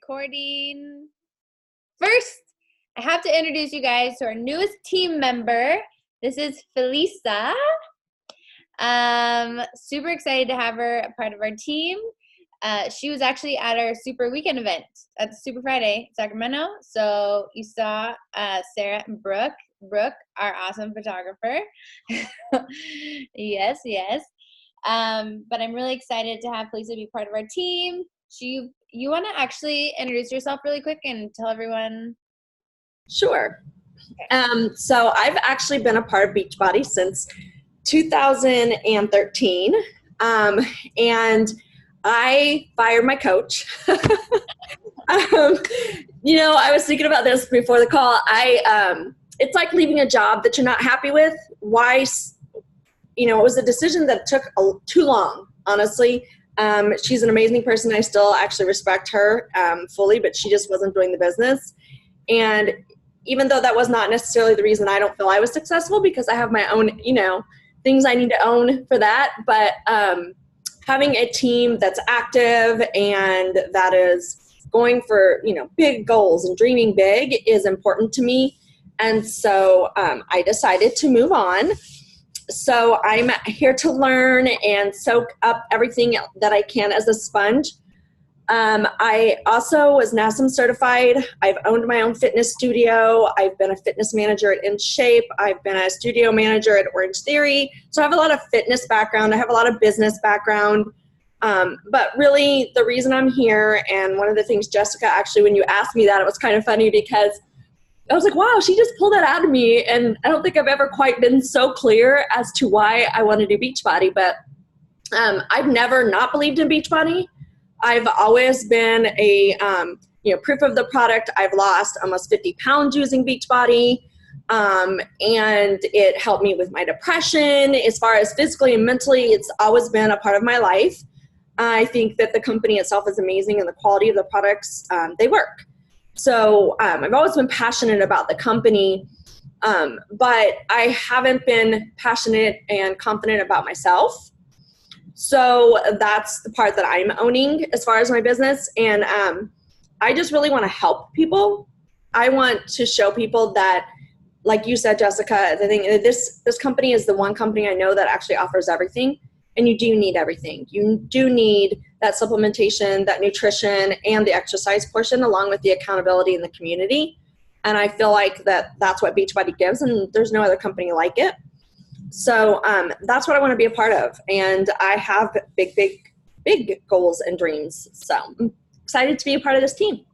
recording. First, I have to introduce you guys to our newest team member. This is Felisa. Super excited to have her a part of our team. She was actually at our Super Weekend event at the Super Friday in Sacramento. So you saw Sarah and Brooke. Brooke, our awesome photographer. Yes. But I'm really excited to have Felisa be part of our team. You want to actually introduce yourself really quick and tell everyone? Sure. Okay. So I've actually been a part of Beachbody since 2013. And I fired my coach. I was thinking about this before the call. It's like leaving a job that you're not happy with. Why? It was a decision that took too long, honestly. She's an amazing person. I still actually respect her fully, but she just wasn't doing the business. And even though that was not necessarily the reason I don't feel I was successful, because I have my own, things I need to own for that. But having a team that's active and that is going for, big goals and dreaming big is important to me. And so I decided to move on. So I'm here to learn and soak up everything that I can as a sponge. I also was NASM certified. I've owned my own fitness studio. I've been a fitness manager at In Shape. I've been a studio manager at Orange Theory. So I have a lot of fitness background. I have a lot of business background. But really the reason I'm here, and one of the things, Jessica, actually, when you asked me that, it was kind of funny because I was like, wow, she just pulled that out of me. And I don't think I've ever quite been so clear as to why I want to do Beachbody. But I've never not believed in Beachbody. I've always been a, proof of the product. I've lost almost 50 pounds using Beachbody. And it helped me with my depression. As far as physically and mentally, it's always been a part of my life. I think that the company itself is amazing and the quality of the products, they work. So I've always been passionate about the company, but I haven't been passionate and confident about myself. So that's the part that I'm owning as far as my business. And I just really want to help people. I want to show people that, like you said, Jessica, the thing, this company is the one company I know that actually offers everything. And you do need everything. You do need that supplementation, that nutrition, and the exercise portion, along with the accountability in the community. And I feel like that's what Beachbody gives, and there's no other company like it. So that's what I want to be a part of. And I have big goals and dreams. So I'm excited to be a part of this team.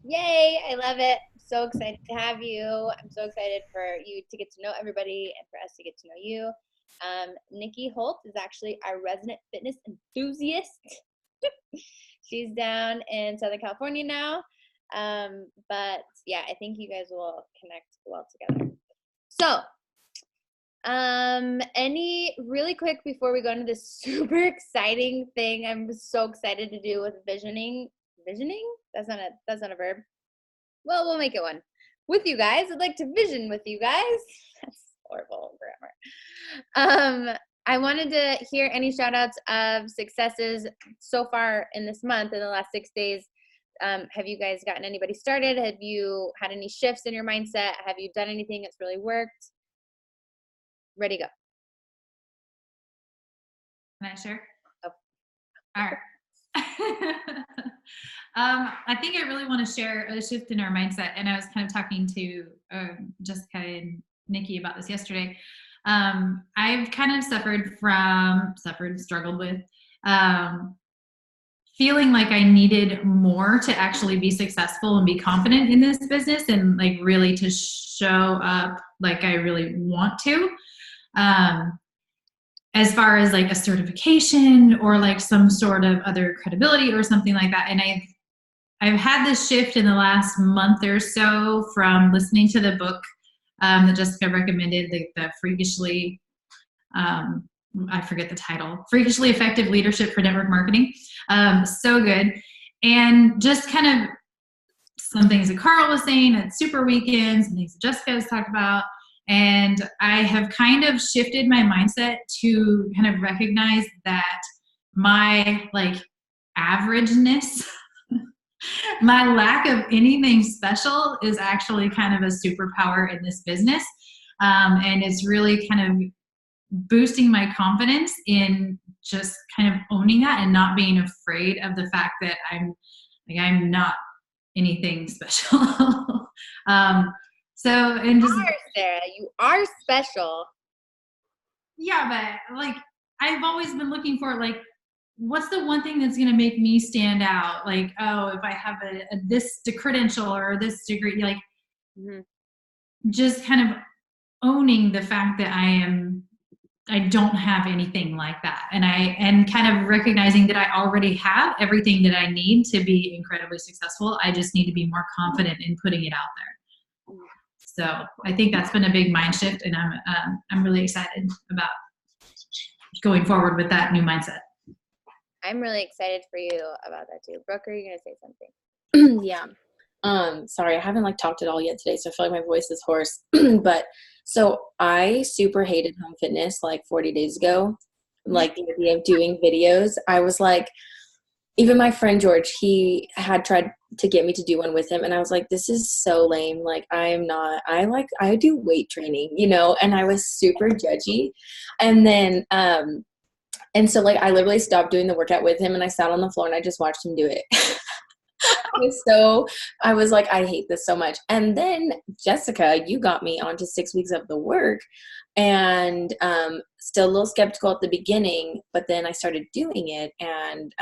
Yay, I love it. So excited to have you. I'm so excited for you to get to know everybody and for us to get to know you. Nikki Holt is actually our resident fitness enthusiast. She's down in Southern California now. But yeah, I think you guys will connect well together. So, any really quick before we go into this super exciting thing I'm so excited to do with visioning? That's not a verb. Well, we'll make it one. With you guys. I'd like to vision with you guys. That's horrible grammar. I wanted to hear any shout outs of successes so far in this month, in the last 6 days. Have you guys gotten anybody started? Have you had any shifts in your mindset? Have you done anything that's really worked? Ready, go. Can I share? Oh. All right. I think I really want to share a shift in our mindset. And I was kind of talking to Jessica and Nikki about this yesterday. I've kind of struggled with feeling like I needed more to actually be successful and be confident in this business, and like really to show up like I really want to. As far as like a certification or like some sort of other credibility or something like that. And I've had this shift in the last month or so from listening to the book that Jessica recommended, the Freakishly, I forget the title, Freakishly Effective Leadership for Network Marketing. So good. And just kind of some things that Carl was saying at Super Weekends and things that Jessica has talked about. And I have kind of shifted my mindset to kind of recognize that my like averageness My lack of anything special is actually kind of a superpower in this business. And it's really kind of boosting my confidence in just kind of owning that and not being afraid of the fact that I'm not anything special. So, and just, Sarah, you are special. yeah, but like, I've always been looking for like, what's the one thing that's going to make me stand out? Like, oh, if I have this credential or this degree, like just kind of owning the fact that I don't have anything like that. And kind of recognizing that I already have everything that I need to be incredibly successful. I just need to be more confident in putting it out there. So I think that's been a big mind shift, and I'm really excited about going forward with that new mindset. I'm really excited for you about that too. Brooke, are you going to say something? Yeah. Sorry, I haven't like talked at all yet today, so I feel like my voice is hoarse. But so I super hated home fitness like 40 days ago. Like the idea of doing videos. I was like, even my friend George, he had tried to get me to do one with him, and I was like, this is so lame. Like I do weight training, you know, and I was super judgy. And then and so like I literally stopped doing the workout with him, and I sat on the floor and I just watched him do it. I was like, I hate this so much. And then Jessica, you got me onto 6 weeks of the work, and still a little skeptical at the beginning, but then I started doing it, and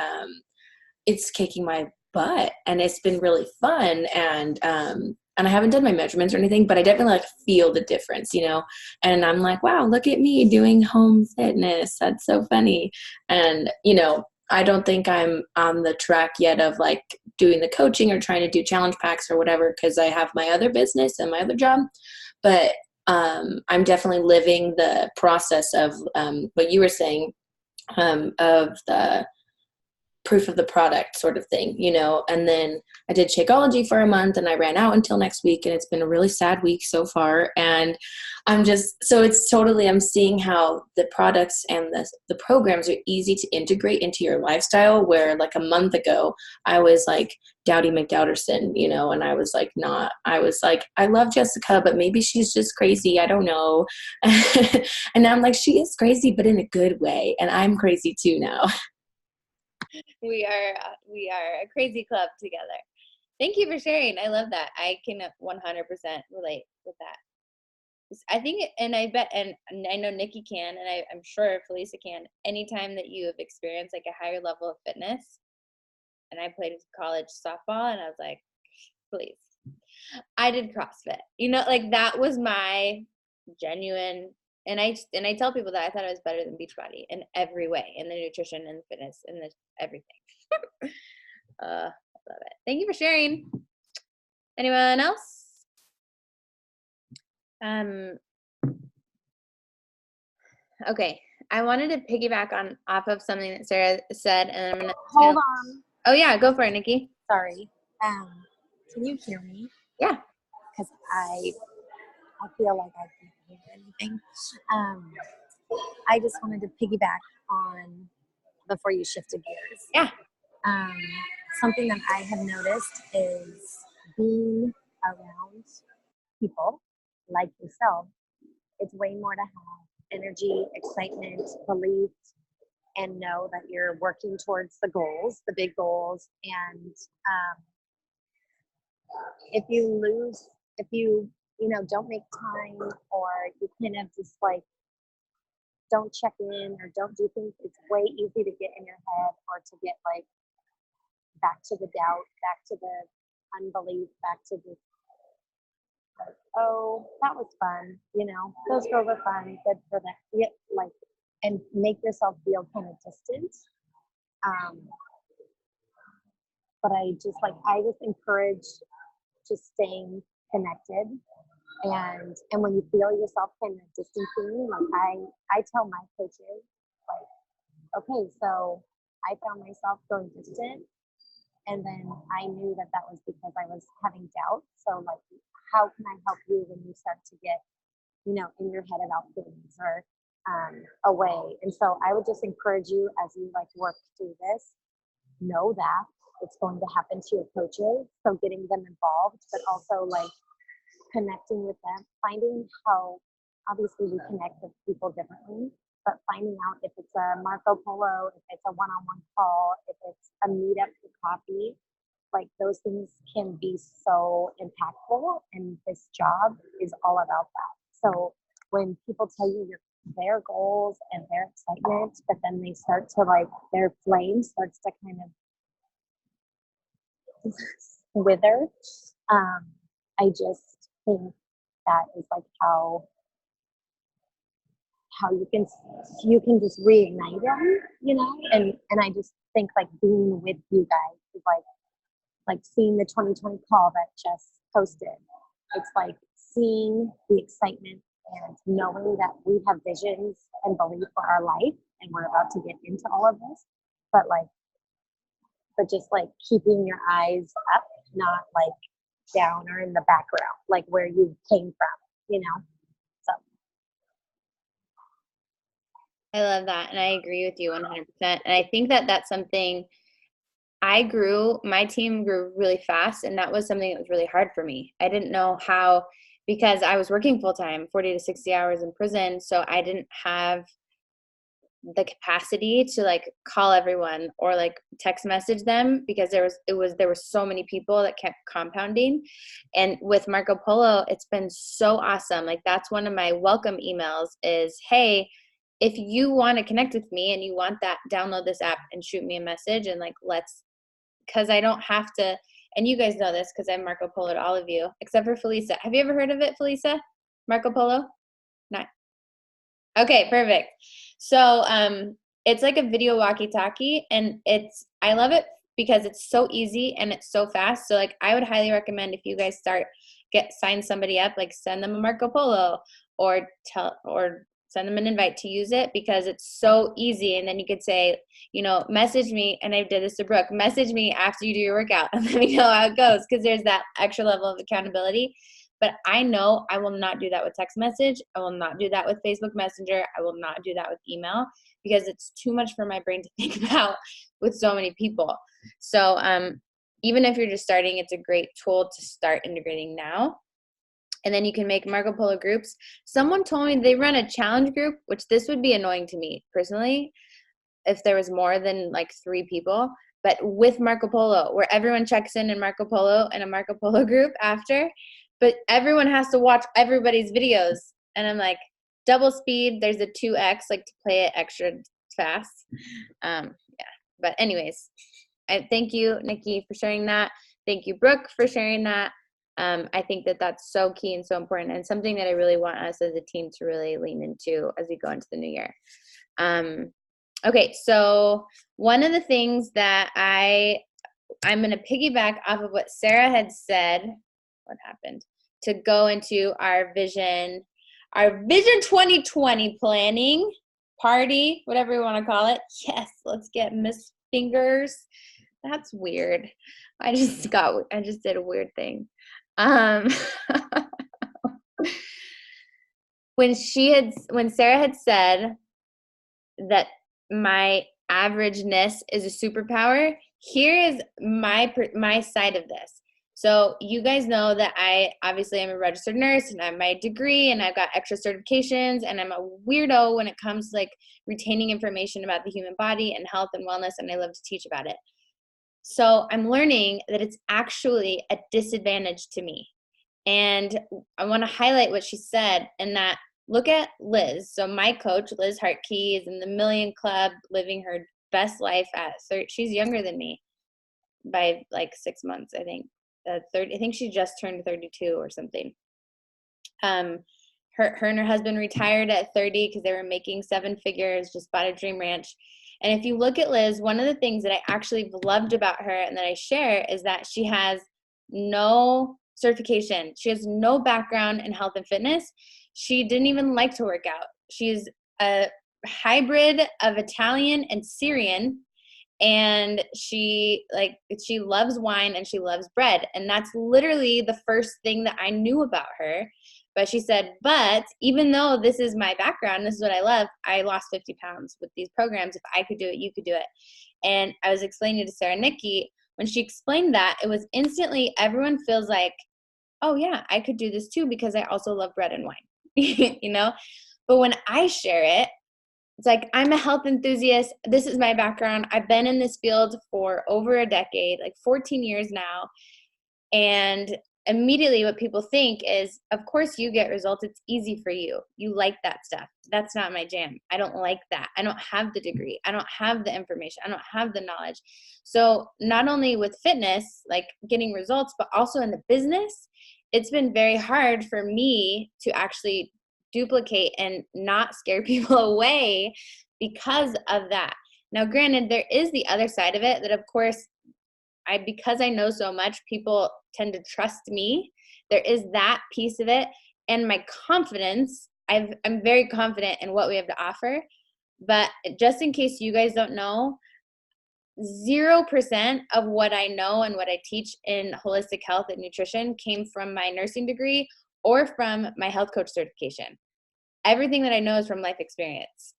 it's kicking my butt, and it's been really fun. And I haven't done my measurements or anything, but I definitely like feel the difference, you know? And I'm like, wow, look at me doing home fitness. That's so funny. And, you know, I don't think I'm on the track yet of like doing the coaching or trying to do challenge packs or whatever, because I have my other business and my other job. But I'm definitely living the process of what you were saying, of the proof of the product sort of thing, you know. And then I did Shakeology for a month, and I ran out until next week, and it's been a really sad week so far. And I'm seeing how the products and the programs are easy to integrate into your lifestyle, where like a month ago I was like Dowdy McDowderson, you know, and I was like, I love Jessica, but maybe she's just crazy, I don't know. And now I'm like, she is crazy, but in a good way, and I'm crazy too now. We are a crazy club together. Thank you for sharing. I love that. I can 100% relate with that. I think, and I bet, and I know Nikki can, and I'm sure Felisa can, anytime that you have experienced like a higher level of fitness. And I played college softball, and I was like, please. I did CrossFit. You know, like that was my genuine, and I tell people that I thought I was better than Beachbody in every way, in the nutrition and the fitness and the everything. I love it. Thank you for sharing. Anyone else? Okay. I wanted to piggyback off of something that Sarah said, and I'm gonna hold on. Oh yeah, go for it, Nikki. Sorry. Can you hear me? Yeah. Because I feel like I can't hear anything. I just wanted to piggyback on before you shifted gears. Yeah. Something that I have noticed is being around people like yourself. It's way more to have energy, excitement, belief, and know that you're working towards the goals, the big goals. And if you don't make time, or you kind of just like don't check in or don't do things, it's way easy to get in your head, or to get like back to the doubt, back to the unbelief, back to the like, oh, that was fun, those girls are fun, good for them. Yeah, like, and make yourself feel kind of distant. But I just encourage just staying connected. And when you feel yourself kind of distancing, like I tell my coaches, like, okay, so I found myself going distant, and then I knew that was because I was having doubt. So like, how can I help you when you start to get, in your head about things, or away? And so I would just encourage you, as you like work through this, know that it's going to happen to your coaches. So getting them involved, but also like connecting with them, finding how obviously we connect with people differently, but finding out if it's a Marco Polo, if it's a one-on-one call, if it's a meetup for coffee, like those things can be so impactful. And this job is all about that. So when people tell you their goals and their excitement, but then they start to like, their flame starts to kind of wither, I just think that is like how you can just reignite them, you know. And I just think like being with you guys is like seeing the 2020 call that Jess posted. It's like seeing the excitement and knowing that we have visions and belief for our life, and we're about to get into all of this, but just like keeping your eyes up, not like down or in the background, like where you came from, you know. So I love that, and I agree with you 100%. And I think that that's something my team grew really fast, and that was something that was really hard for me. I didn't know how, because I was working full-time, 40 to 60 hours in prison, so I didn't have the capacity to like call everyone or like text message them, because there were so many people that kept compounding. And with Marco Polo, it's been so awesome. Like that's one of my welcome emails is, hey, if you want to connect with me and you want that, download this app and shoot me a message, and like because I don't have to, and you guys know this because I'm Marco Polo to all of you, except for Felisa. Have you ever heard of it, Felisa? Marco Polo? Not. Okay, perfect. So it's like a video walkie-talkie, and I love it because it's so easy and it's so fast. So like I would highly recommend, if you guys sign somebody up, like send them a Marco Polo or send them an invite to use it, because it's so easy. And then you could say, you know, message me, and I did this to Brooke, message me after you do your workout and let me know how it goes, because there's that extra level of accountability. But I know I will not do that with text message. I will not do that with Facebook Messenger. I will not do that with email, because it's too much for my brain to think about with so many people. So even if you're just starting, it's a great tool to start integrating now. And then you can make Marco Polo groups. Someone told me they run a challenge group, which this would be annoying to me personally if there was more than like 3 people. But with Marco Polo, where everyone checks in Marco Polo and a Marco Polo group after, but everyone has to watch everybody's videos. And I'm like, double speed, there's a 2x, like to play it extra fast. Yeah. But anyways, I thank you, Nikki, for sharing that. Thank you, Brooke, for sharing that. I think that that's so key and so important, and something that I really want us as a team to really lean into as we go into the new year. Okay, so one of the things that I'm going to piggyback off of what Sarah had said. What happened? To go into our Vision 2020 planning party, whatever you want to call it. Yes, let's get Miss Fingers. That's weird. I just did a weird thing. When Sarah had said that my averageness is a superpower, here is my side of this. So you guys know that I obviously am a registered nurse, and I have my degree, and I've got extra certifications, and I'm a weirdo when it comes to like retaining information about the human body and health and wellness, and I love to teach about it. So I'm learning that it's actually a disadvantage to me. And I want to highlight what she said, and that look at Liz. So my coach, Liz Hartkey, is in the Million Club, living her best life at 30. She's younger than me by like 6 months, I think. I think she just turned 32 or something. Her and her husband retired at 30 because they were making 7 figures, just bought a dream ranch. And if you look at Liz, one of the things that I actually loved about her and that I share is that she has no certification. She has no background in health and fitness. She didn't even like to work out. She's a hybrid of Italian and Syrian. And she loves wine and she loves bread. And that's literally the first thing that I knew about her. But she said, but even though this is my background, this is what I love, I lost 50 pounds with these programs. If I could do it, you could do it. And I was explaining to Sarah and Nikki, when she explained that, it was instantly everyone feels like, oh yeah, I could do this too because I also love bread and wine, you know? But when I share it, it's like, I'm a health enthusiast. This is my background. I've been in this field for over a decade, like 14 years now. And immediately what people think is, of course you get results. It's easy for you. You like that stuff. That's not my jam. I don't like that. I don't have the degree. I don't have the information. I don't have the knowledge. So not only with fitness, like getting results, but also in the business, it's been very hard for me to actually duplicate and not scare people away because of that. Now, granted, there is the other side of it that, of course, because I know so much, people tend to trust me. There is that piece of it. And my confidence, I'm very confident in what we have to offer. But just in case you guys don't know, 0% of what I know and what I teach in holistic health and nutrition came from my nursing degree or from my health coach certification. Everything that I know is from life experience.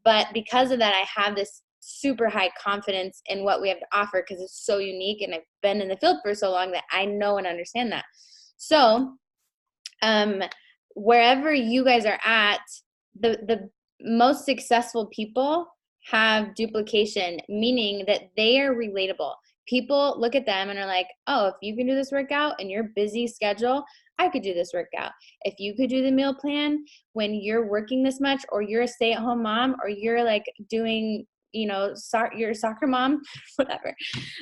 But because of that, I have this super high confidence in what we have to offer because it's so unique, and I've been in the field for so long that I know and understand that. So wherever you guys are at, the most successful people have duplication, meaning that they are relatable. People look at them and are like, oh, if you can do this workout in your busy schedule, I could do this workout. If you could do the meal plan when you're working this much, or you're a stay-at-home mom, or you're like doing, you're a soccer mom, whatever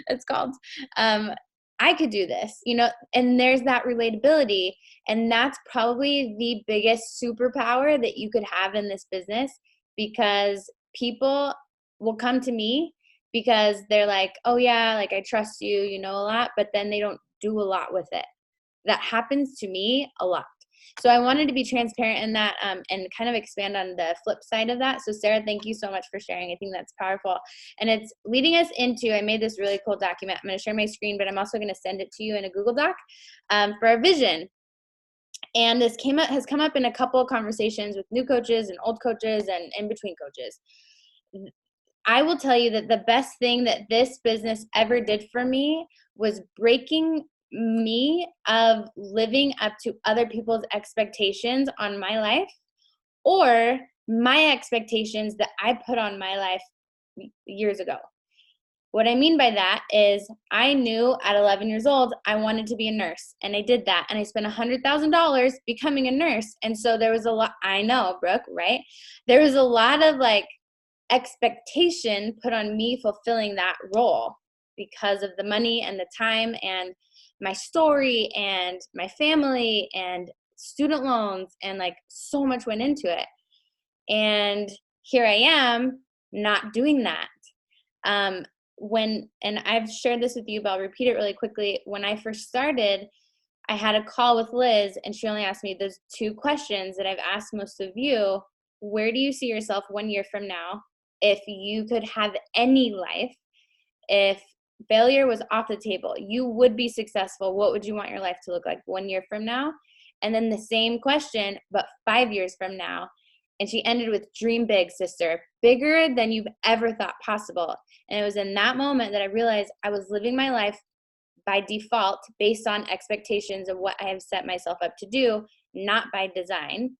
it's called. I could do this, and there's that relatability. And that's probably the biggest superpower that you could have in this business, because people will come to me because they're like, oh yeah, like I trust you, you know a lot, but then they don't do a lot with it. That happens to me a lot. So I wanted to be transparent in that, and kind of expand on the flip side of that. So Sarah, thank you so much for sharing. I think that's powerful. And it's leading us into, I made this really cool document. I'm going to share my screen, but I'm also going to send it to you in a Google Doc for our vision. And this has come up in a couple of conversations with new coaches and old coaches and in-between coaches. I will tell you that the best thing that this business ever did for me was breaking me of living up to other people's expectations on my life, or my expectations that I put on my life years ago. What I mean by that is I knew at 11 years old I wanted to be a nurse, and I did that, and I spent $100,000 becoming a nurse. And so there was a lot, I know, Brooke, right? There was a lot of like expectation put on me fulfilling that role because of the money and the time and my story and my family and student loans, and like so much went into it. And here I am not doing that. And I've shared this with you, but I'll repeat it really quickly. When I first started, I had a call with Liz, and she only asked me those 2 questions that I've asked most of you. Where do you see yourself 1 year from now? If you could have any life, if failure was off the table, you would be successful, what would you want your life to look like 1 year from now? And then the same question, but 5 years from now. And she ended with dream big, sister, bigger than you've ever thought possible. And it was in that moment that I realized I was living my life by default based on expectations of what I have set myself up to do, not by design.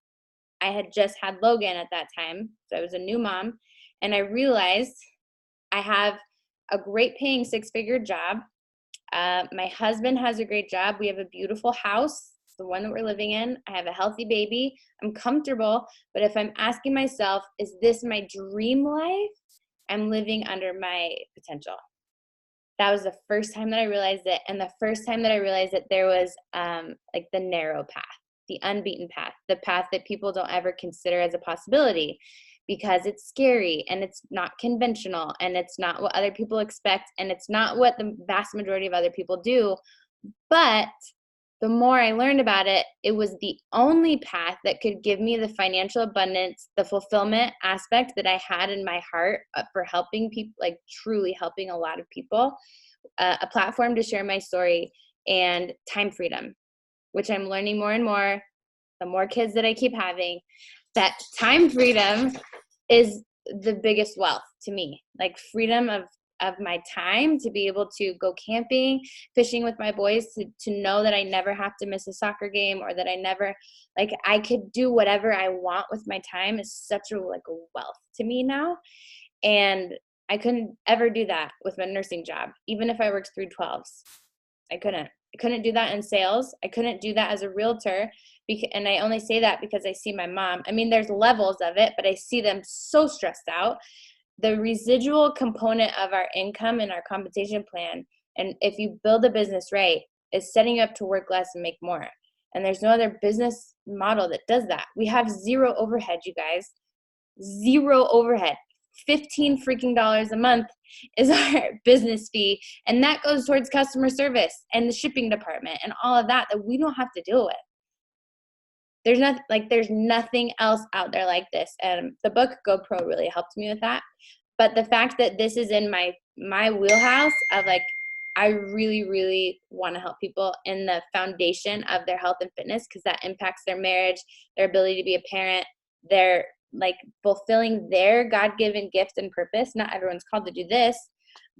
I had just had Logan at that time, so I was a new mom. And I realized I have a great paying 6-figure job. My husband has a great job. We have a beautiful house, the one that we're living in. I have a healthy baby. I'm comfortable. But if I'm asking myself, is this my dream life? I'm living under my potential. That was the first time that I realized it. And the first time that I realized that there was like the narrow path, the unbeaten path, the path that people don't ever consider as a possibility, because it's scary and it's not conventional and it's not what other people expect and it's not what the vast majority of other people do. But the more I learned about it, it was the only path that could give me the financial abundance, the fulfillment aspect that I had in my heart for helping people, like truly helping a lot of people, a platform to share my story, and time freedom, which I'm learning more and more, the more kids that I keep having, that time freedom is the biggest wealth to me. Like freedom of of my time to be able to go camping, fishing with my boys, to know that I never have to miss a soccer game, or that I never, like, I could do whatever I want with my time is such a wealth to me now. And I couldn't ever do that with my nursing job. Even if I worked 3/12s, I couldn't do that in sales. I couldn't do that as a realtor. And I only say that because I see my mom. I mean, there's levels of it, but I see them so stressed out. The residual component of our income and our compensation plan, and if you build a business right, is setting you up to work less and make more. And there's no other business model that does that. We have zero overhead, you guys. Zero overhead. $15 freaking a month is our business fee, and that goes towards customer service and the shipping department and all of that we don't have to deal with. There's nothing else out there like this. And the book GoPro really helped me with that. But the fact that this is in my wheelhouse of I really, really want to help people in the foundation of their health and fitness, because that impacts their marriage, their ability to be a parent, their fulfilling their God-given gift and purpose. Not everyone's called to do this,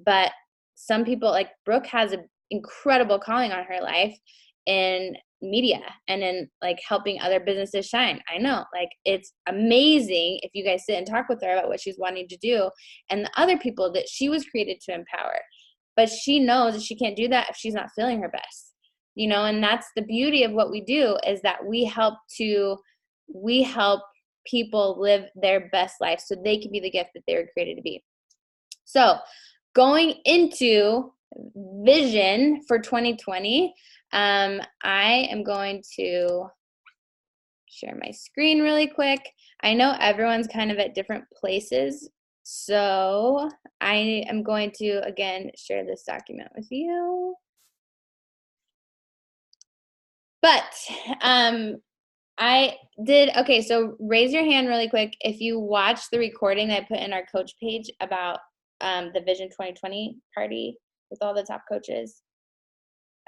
but some people, like Brooke, has an incredible calling on her life in media and in helping other businesses shine. I know, it's amazing if you guys sit and talk with her about what she's wanting to do and the other people that she was created to empower. But she knows that she can't do that if she's not feeling her best, and that's the beauty of what we do, is that we help people live their best life so they can be the gift that they were created to be. So going into vision for 2020, I am going to share my screen really quick. I know everyone's kind of at different places, so I am going to, again, share this document with you. But okay, so raise your hand really quick if you watched the recording that I put in our coach page about the Vision 2020 party with all the top coaches.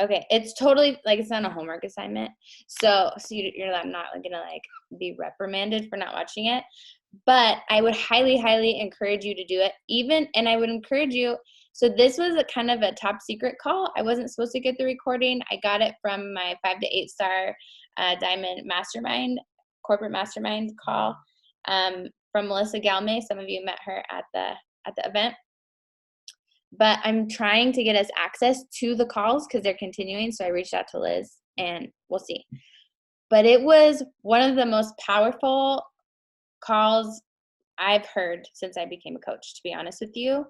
Okay, it's totally, it's not a homework assignment, so you're not gonna be reprimanded for not watching it, but I would highly, highly encourage you to do it. And I would encourage you, so this was a kind of a top secret call. I wasn't supposed to get the recording. I got it from my 5 to 8 star Diamond Mastermind, corporate mastermind call from Melissa Galmay. Some of you met her at the event. But I'm trying to get us access to the calls because they're continuing. So I reached out to Liz, and we'll see. But it was one of the most powerful calls I've heard since I became a coach, to be honest with you.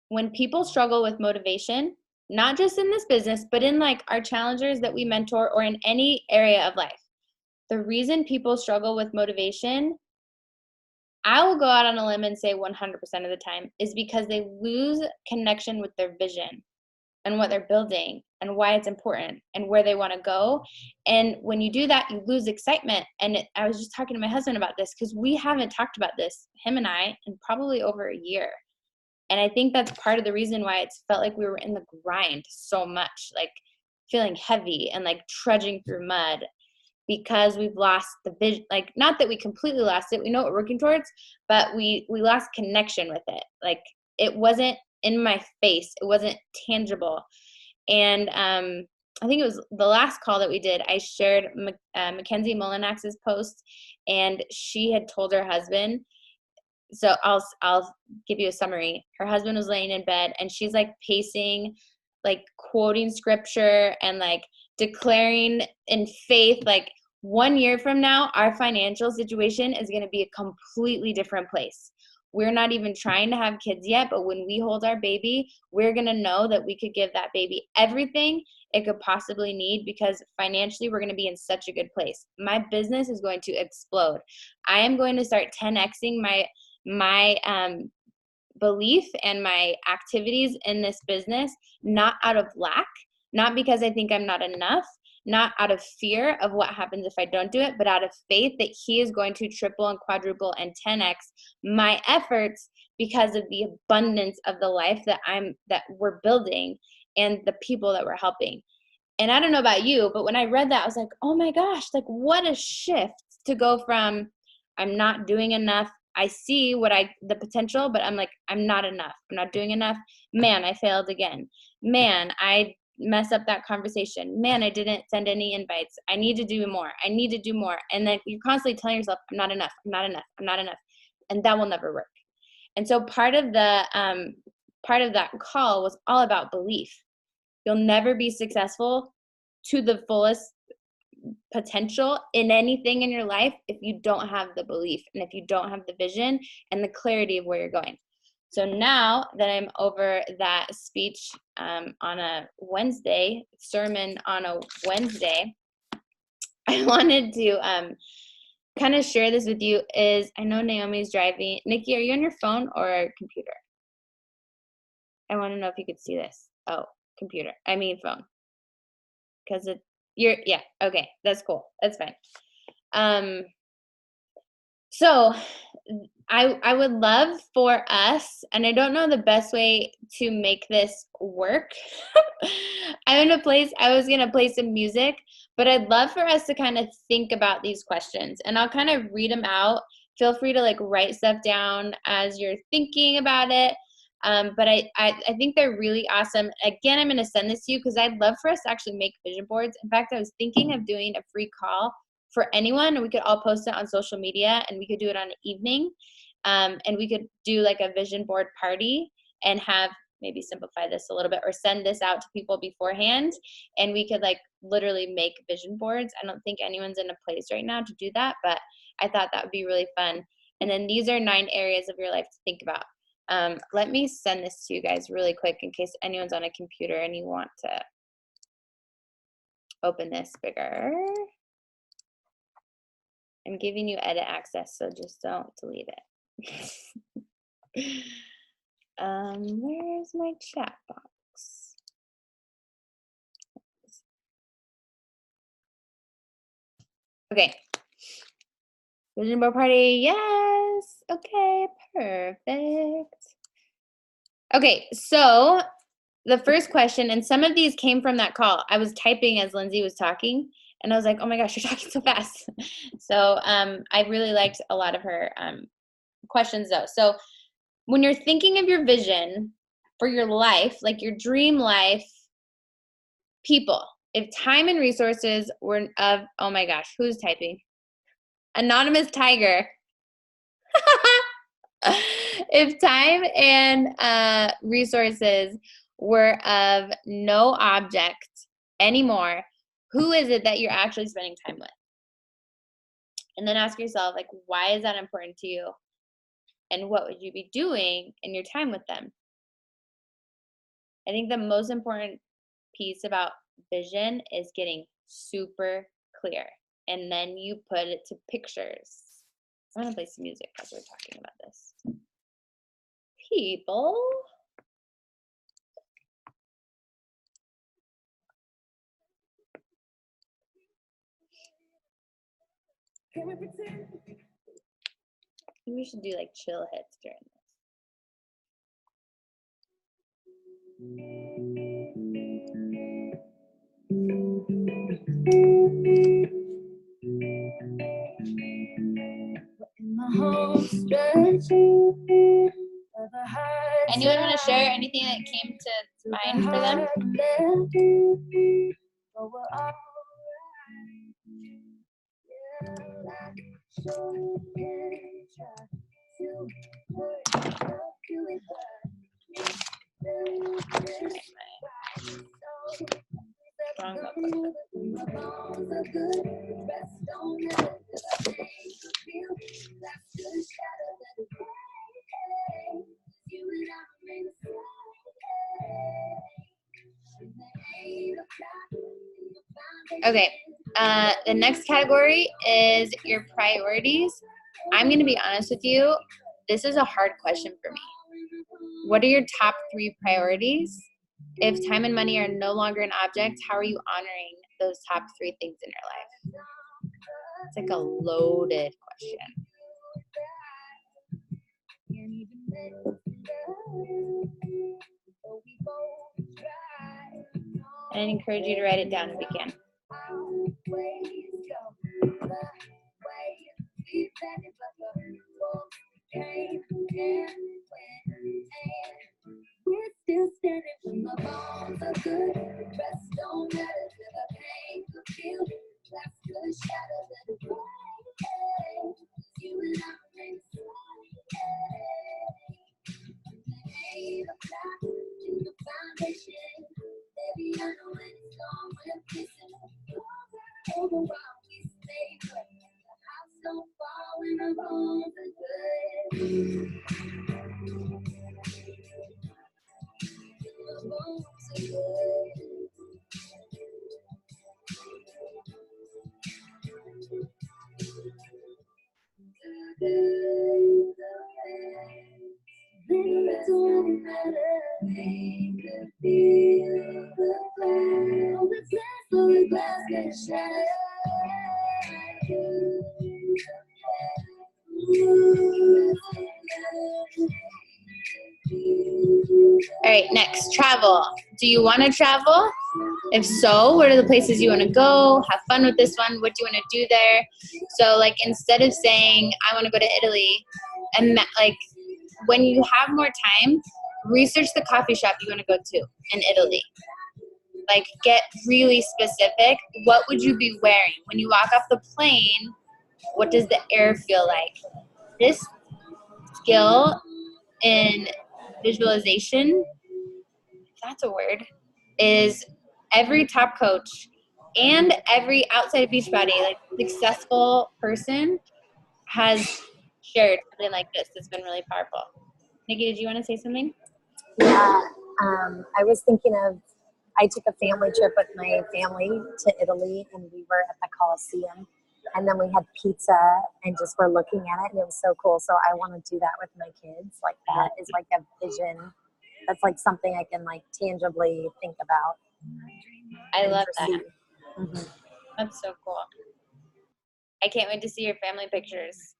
When people struggle with motivation, not just in this business, but in our challengers that we mentor or in any area of life, the reason people struggle with motivation, I will go out on a limb and say 100% of the time, is because they lose connection with their vision and what they're building and why it's important and where they want to go. And when you do that, you lose excitement. And I was just talking to my husband about this because we haven't talked about this, him and I, in probably over a year. And I think that's part of the reason why it's felt like we were in the grind so much, feeling heavy and trudging through mud, because we've lost the vision. Not that we completely lost it, we know what we're working towards, but we lost connection with it. It wasn't in my face, it wasn't tangible. And I think it was the last call that we did, I shared Mackenzie Molinax's post, and she had told her husband, so I'll give you a summary. Her husband was laying in bed, and she's pacing, quoting scripture and declaring in faith, 1 year from now, our financial situation is going to be a completely different place. We're not even trying to have kids yet, but when we hold our baby, we're going to know that we could give that baby everything it could possibly need, because financially we're going to be in such a good place. My business is going to explode. I am going to start 10xing my belief and my activities in this business, not out of lack, not because I think I'm not enough, not out of fear of what happens if I don't do it, but out of faith that he is going to triple and quadruple and 10x my efforts because of the abundance of the life that we're building and the people that we're helping. And I don't know about you, but when I read that, I was like, oh my gosh, what a shift to go from I'm not doing enough, I see the potential, but I'm like, I'm not enough. I'm not doing enough. Man, I failed again. Man, I mess up that conversation. Man, I didn't send any invites. I need to do more. I need to do more. And then you're constantly telling yourself, I'm not enough. I'm not enough. I'm not enough. And that will never work. And so part of that call was all about belief. You'll never be successful to the fullest potential in anything in your life if you don't have the belief and if you don't have the vision and the clarity of where you're going. So now that I'm over that speech on a Wednesday, sermon on a Wednesday, I wanted to kind of share this with you. I know Naomi's driving. Nikki, are you on your phone or computer? I want to know if you could see this. Oh, computer. I mean phone. Because yeah, okay, that's cool. That's fine. So I would love for us, and I don't know the best way to make this work. I was gonna play some music, but I'd love for us to kind of think about these questions, and I'll kind of read them out. Feel free to like write stuff down as you're thinking about it. But I think they're really awesome. Again, I'm going to send this to you because I'd love for us to actually make vision boards. In fact, I was thinking of doing a free call for anyone, and we could all post it on social media, and we could do it on an evening. And we could do like a vision board party and have, maybe simplify this a little bit, or send this out to people beforehand, and we could like literally make vision boards. I don't think anyone's in a place right now to do that, but I thought that would be really fun. And then these are 9 areas of your life to think about. Let me send this to you guys really quick in case anyone's on a computer and you want to open this bigger. I'm giving you edit access, so just don't delete it. Where's my chat box? Okay. Vision board party, yes. Okay, perfect. Okay, so the first question, and some of these came from that call. I was typing as Lindsay was talking, and I was like, oh my gosh, you're talking so fast. So I really liked a lot of her questions though. So when you're thinking of your vision for your life, like your dream life, people, if time and resources were of, oh my gosh, who's typing? Anonymous Tiger. If time and resources were of no object anymore, who is it that you're actually spending time with? And then ask yourself, like, why is that important to you? And what would you be doing in your time with them? I think the most important piece about vision is getting super clear. And then you put it to pictures. I'm going to play some music as we're talking about this. People. We should do like chill hits during this. Anyone want to share anything that came to mind for them? Okay, the next category is your priorities. I'm going to be honest with you. This is a hard question for me. What are your top 3 priorities? If time and money are no longer an object, how are you honoring those top 3 things in your life? It's like a loaded question. And I encourage you to write it down if you can. We're still standing when the bones are good. Rest don't matter till the pain could feel. That's good shadow that is right. You and I remain made a crack in the foundation. Baby, I know it's gone with kissing. Over while we stay put. The house don't fall when the bones are good. The bones are good. Then it don't matter. Make it feel the glass. Oh, the glass, oh, the glass can shatter. All right, next, travel. Do you want to travel? If so, what are the places you want to go? Have fun with this one. What do you want to do there? So, like, instead of saying, I want to go to Italy, and like, when you have more time, research the coffee shop you want to go to in Italy. Like, get really specific. What would you be wearing? When you walk off the plane, what does the air feel like? This skill in visualization, that's a word, is every top coach and every outside of Beachbody, like, successful person has shared something like this. It's been really powerful. Nikki, did you want to say something? Yeah, I was thinking of, I took a family trip with my family to Italy, and we were at the Colosseum, and then we had pizza and just were looking at it, and it was so cool. So I want to do that with my kids. Like, that is like a vision. That's like something I can like tangibly think about. I love that. Mm-hmm. That's so cool. I can't wait to see your family pictures.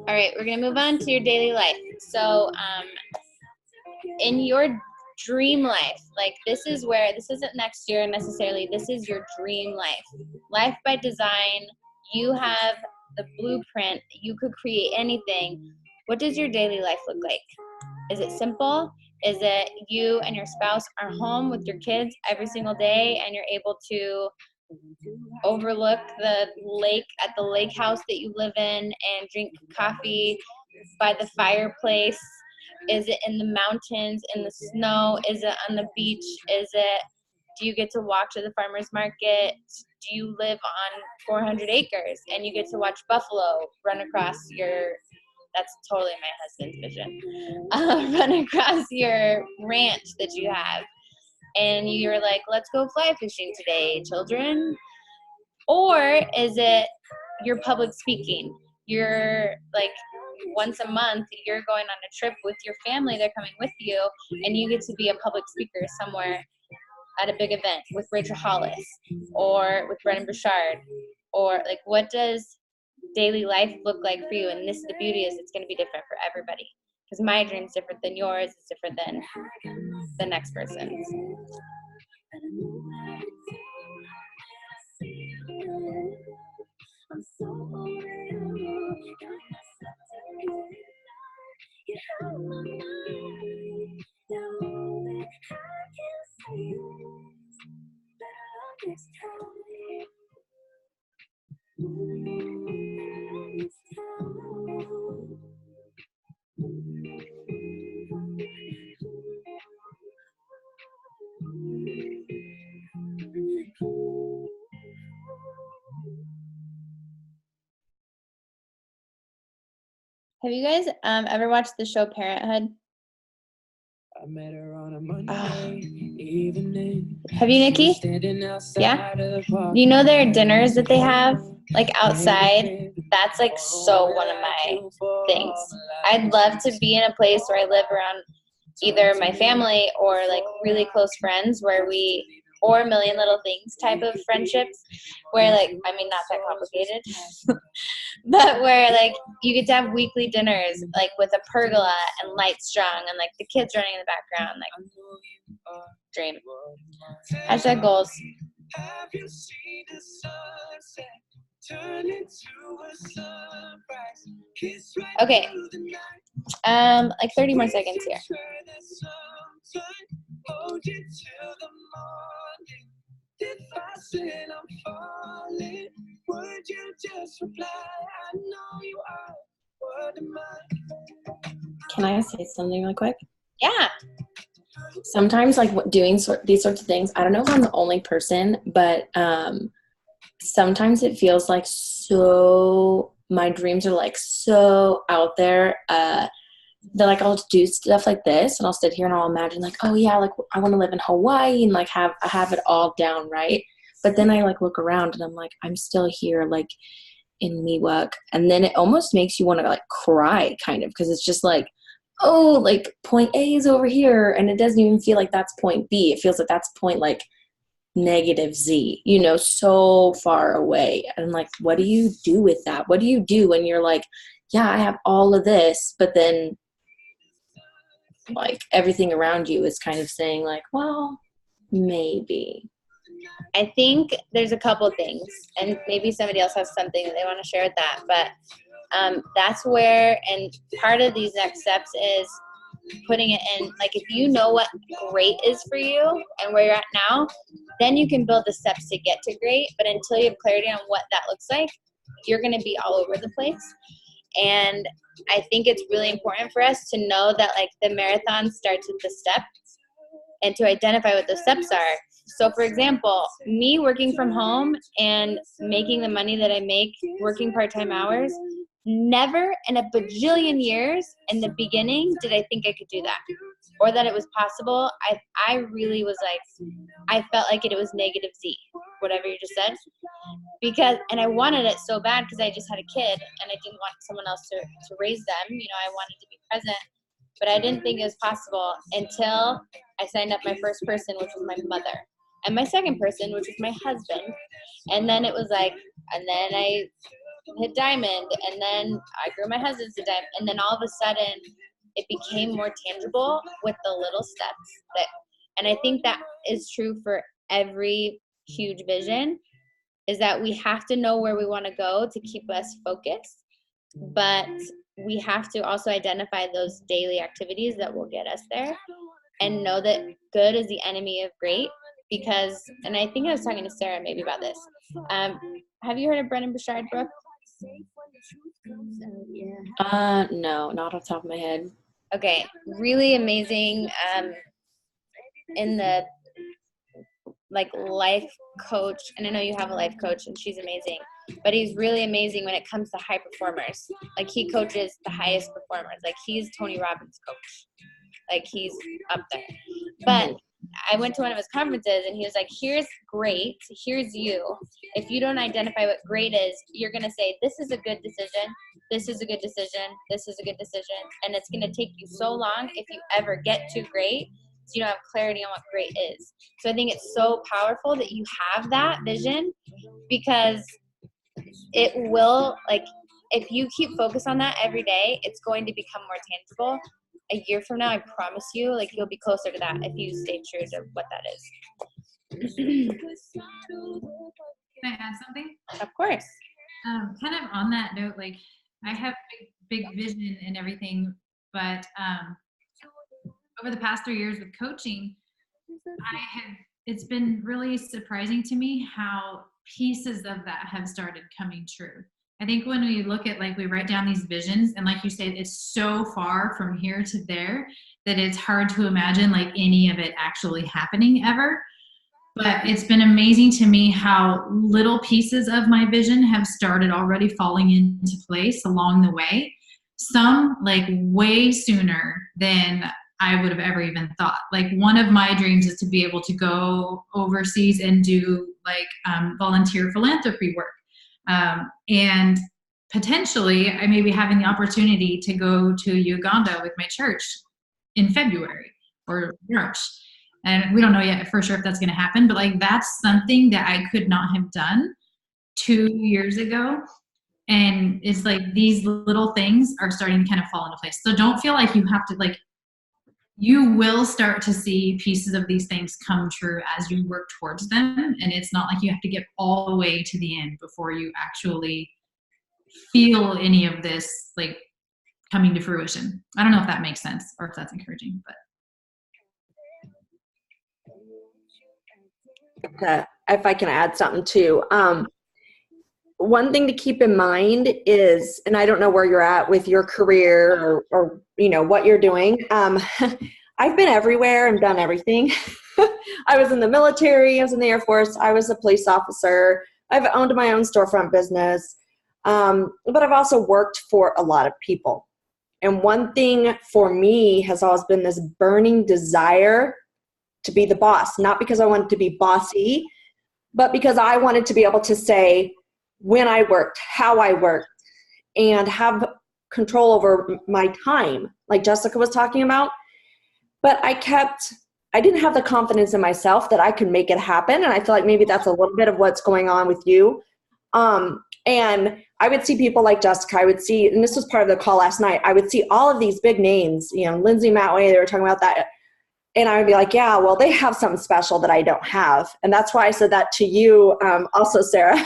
All right, we're gonna move on to your daily life. So, in your dream life, like, this is where, this isn't next year necessarily, this is your dream life. Life by design, you have the blueprint, you could create anything. What does your daily life look like? Is it simple? Is it you and your spouse are home with your kids every single day and you're able to overlook the lake at the lake house that you live in and drink coffee by the fireplace? Is it in the mountains, in the snow? Is it on the beach? Do you get to walk to the farmer's market? Do you live on 400 acres and you get to watch buffalo run across your, that's totally my husband's vision, run across your ranch that you have? And you're like, let's go fly fishing today, children. Or is it your public speaking? You're like, once a month, you're going on a trip with your family, they're coming with you, and you get to be a public speaker somewhere at a big event with Rachel Hollis or with Brennan Burchard. Or, like, what does daily life look like for you? And this, the beauty is, it's going to be different for everybody, because my dream's different than yours, it's different than the next person's. I'm so over you. You have my mind. Now that I can see better next time. Next time. Have you guys ever watched the show Parenthood? I met her on a Monday evening. Have you, Nikki? Yeah? You know their dinners that they have, like, outside? That's, like, so one of my things. I'd love to be in a place where I live around either my family or like really close friends or Million Little Things type of friendships where like, I mean, not that complicated, but where like you get to have weekly dinners like with a pergola and lights strung and like the kids running in the background, like dream. Hashtag goals. Have you seen the sunset turn into a sunrise? Kiss right okay. Like 30 more seconds here. Hold you till the morning. If I said I'm falling, would you just reply? I know you are. What am I? Can I say something really quick? Yeah. Sometimes like doing these sorts of things, I don't know if I'm the only person, but sometimes it feels like my dreams are like so out there. That like I'll do stuff like this and I'll sit here and I'll imagine like, oh yeah, like I want to live in Hawaii and like have it all down, right? But then I like look around and I'm like, I'm still here like in Miwok, and then it almost makes you want to like cry kind of, because it's just like, oh, like point A is over here and it doesn't even feel like that's point B. It feels like that's point like negative Z, you know, so far away. And like, what do you do with that? What do you do when you're like, yeah, I have all of this, but then like everything around you is kind of saying like, well, maybe. I think there's a couple things, and maybe somebody else has something that they want to share with that, but that's where, and part of these next steps is putting it in, like if you know what great is for you and where you're at now, then you can build the steps to get to great. But until you have clarity on what that looks like, you're going to be all over the place. And I think it's really important for us to know that like the marathon starts with the steps and to identify what those steps are. So for example, me working from home and making the money that I make working part-time hours, never in a bajillion years in the beginning did I think I could do that or that it was possible. I really was like, I felt like it was negative Z, whatever you just said, because, and I wanted it so bad because I just had a kid and I didn't want someone else to raise them. You know, I wanted to be present, but I didn't think it was possible until I signed up my first person, which was my mother, and my second person, which was my husband. And then it was like, and then I hit diamond, and then I grew my husband to diamond, and then all of a sudden it became more tangible with the little steps. And I think that is true for every huge vision, is that we have to know where we want to go to keep us focused, but we have to also identify those daily activities that will get us there and know that good is the enemy of great. Because, and I think I was talking to Sarah maybe about this. Have you heard of Brennan Burchard, Brooke? No, not off the top of my head. Okay, really amazing in the like life coach, and I know you have a life coach and she's amazing, but he's really amazing when it comes to high performers. Like he coaches the highest performers. Like he's Tony Robbins' coach. Like he's up there. But I went to one of his conferences and he was like, here's great, here's you. If you don't identify what great is, you're going to say, this is a good decision, this is a good decision, this is a good decision. And it's going to take you so long if you ever get to great, so you don't have clarity on what great is. So I think it's so powerful that you have that vision, because it will, like, if you keep focus on that every day, it's going to become more tangible. A year from now, I promise you, like, you'll be closer to that if you stay true to what that is. Can I add something? Of course. Kind of on that note, like, I have big vision and everything, but over the past 3 years with coaching, it's been really surprising to me how pieces of that have started coming true. I think when we look at, like, we write down these visions, and like you said, it's so far from here to there that it's hard to imagine like any of it actually happening ever. But it's been amazing to me how little pieces of my vision have started already falling into place along the way. Some like way sooner than I would have ever even thought. Like, one of my dreams is to be able to go overseas and do like volunteer philanthropy work. And potentially I may be having the opportunity to go to Uganda with my church in February or March. And we don't know yet for sure if that's going to happen, but like that's something that I could not have done 2 years ago. And it's like these little things are starting to kind of fall into place. So don't feel like you have to, like, you will start to see pieces of these things come true as you work towards them. And it's not like you have to get all the way to the end before you actually feel any of this like coming to fruition. I don't know if that makes sense or if that's encouraging, but. If I can add something too. One thing to keep in mind is, and I don't know where you're at with your career or you know, what you're doing. I've been everywhere and done everything. I was in the military, I was in the Air Force, I was a police officer. I've owned my own storefront business. But I've also worked for a lot of people. And one thing for me has always been this burning desire to be the boss, not because I wanted to be bossy, but because I wanted to be able to say when I worked, how I worked, and have control over my time, like Jessica was talking about. But I didn't have the confidence in myself that I could make it happen. And I feel like maybe that's a little bit of what's going on with you. And I would see people like Jessica, I would see, and this was part of the call last night, I would see all of these big names, you know, Lindsay Matway, they were talking about that. And I would be like, yeah, well, they have something special that I don't have. And that's why I said that to you also, Sarah.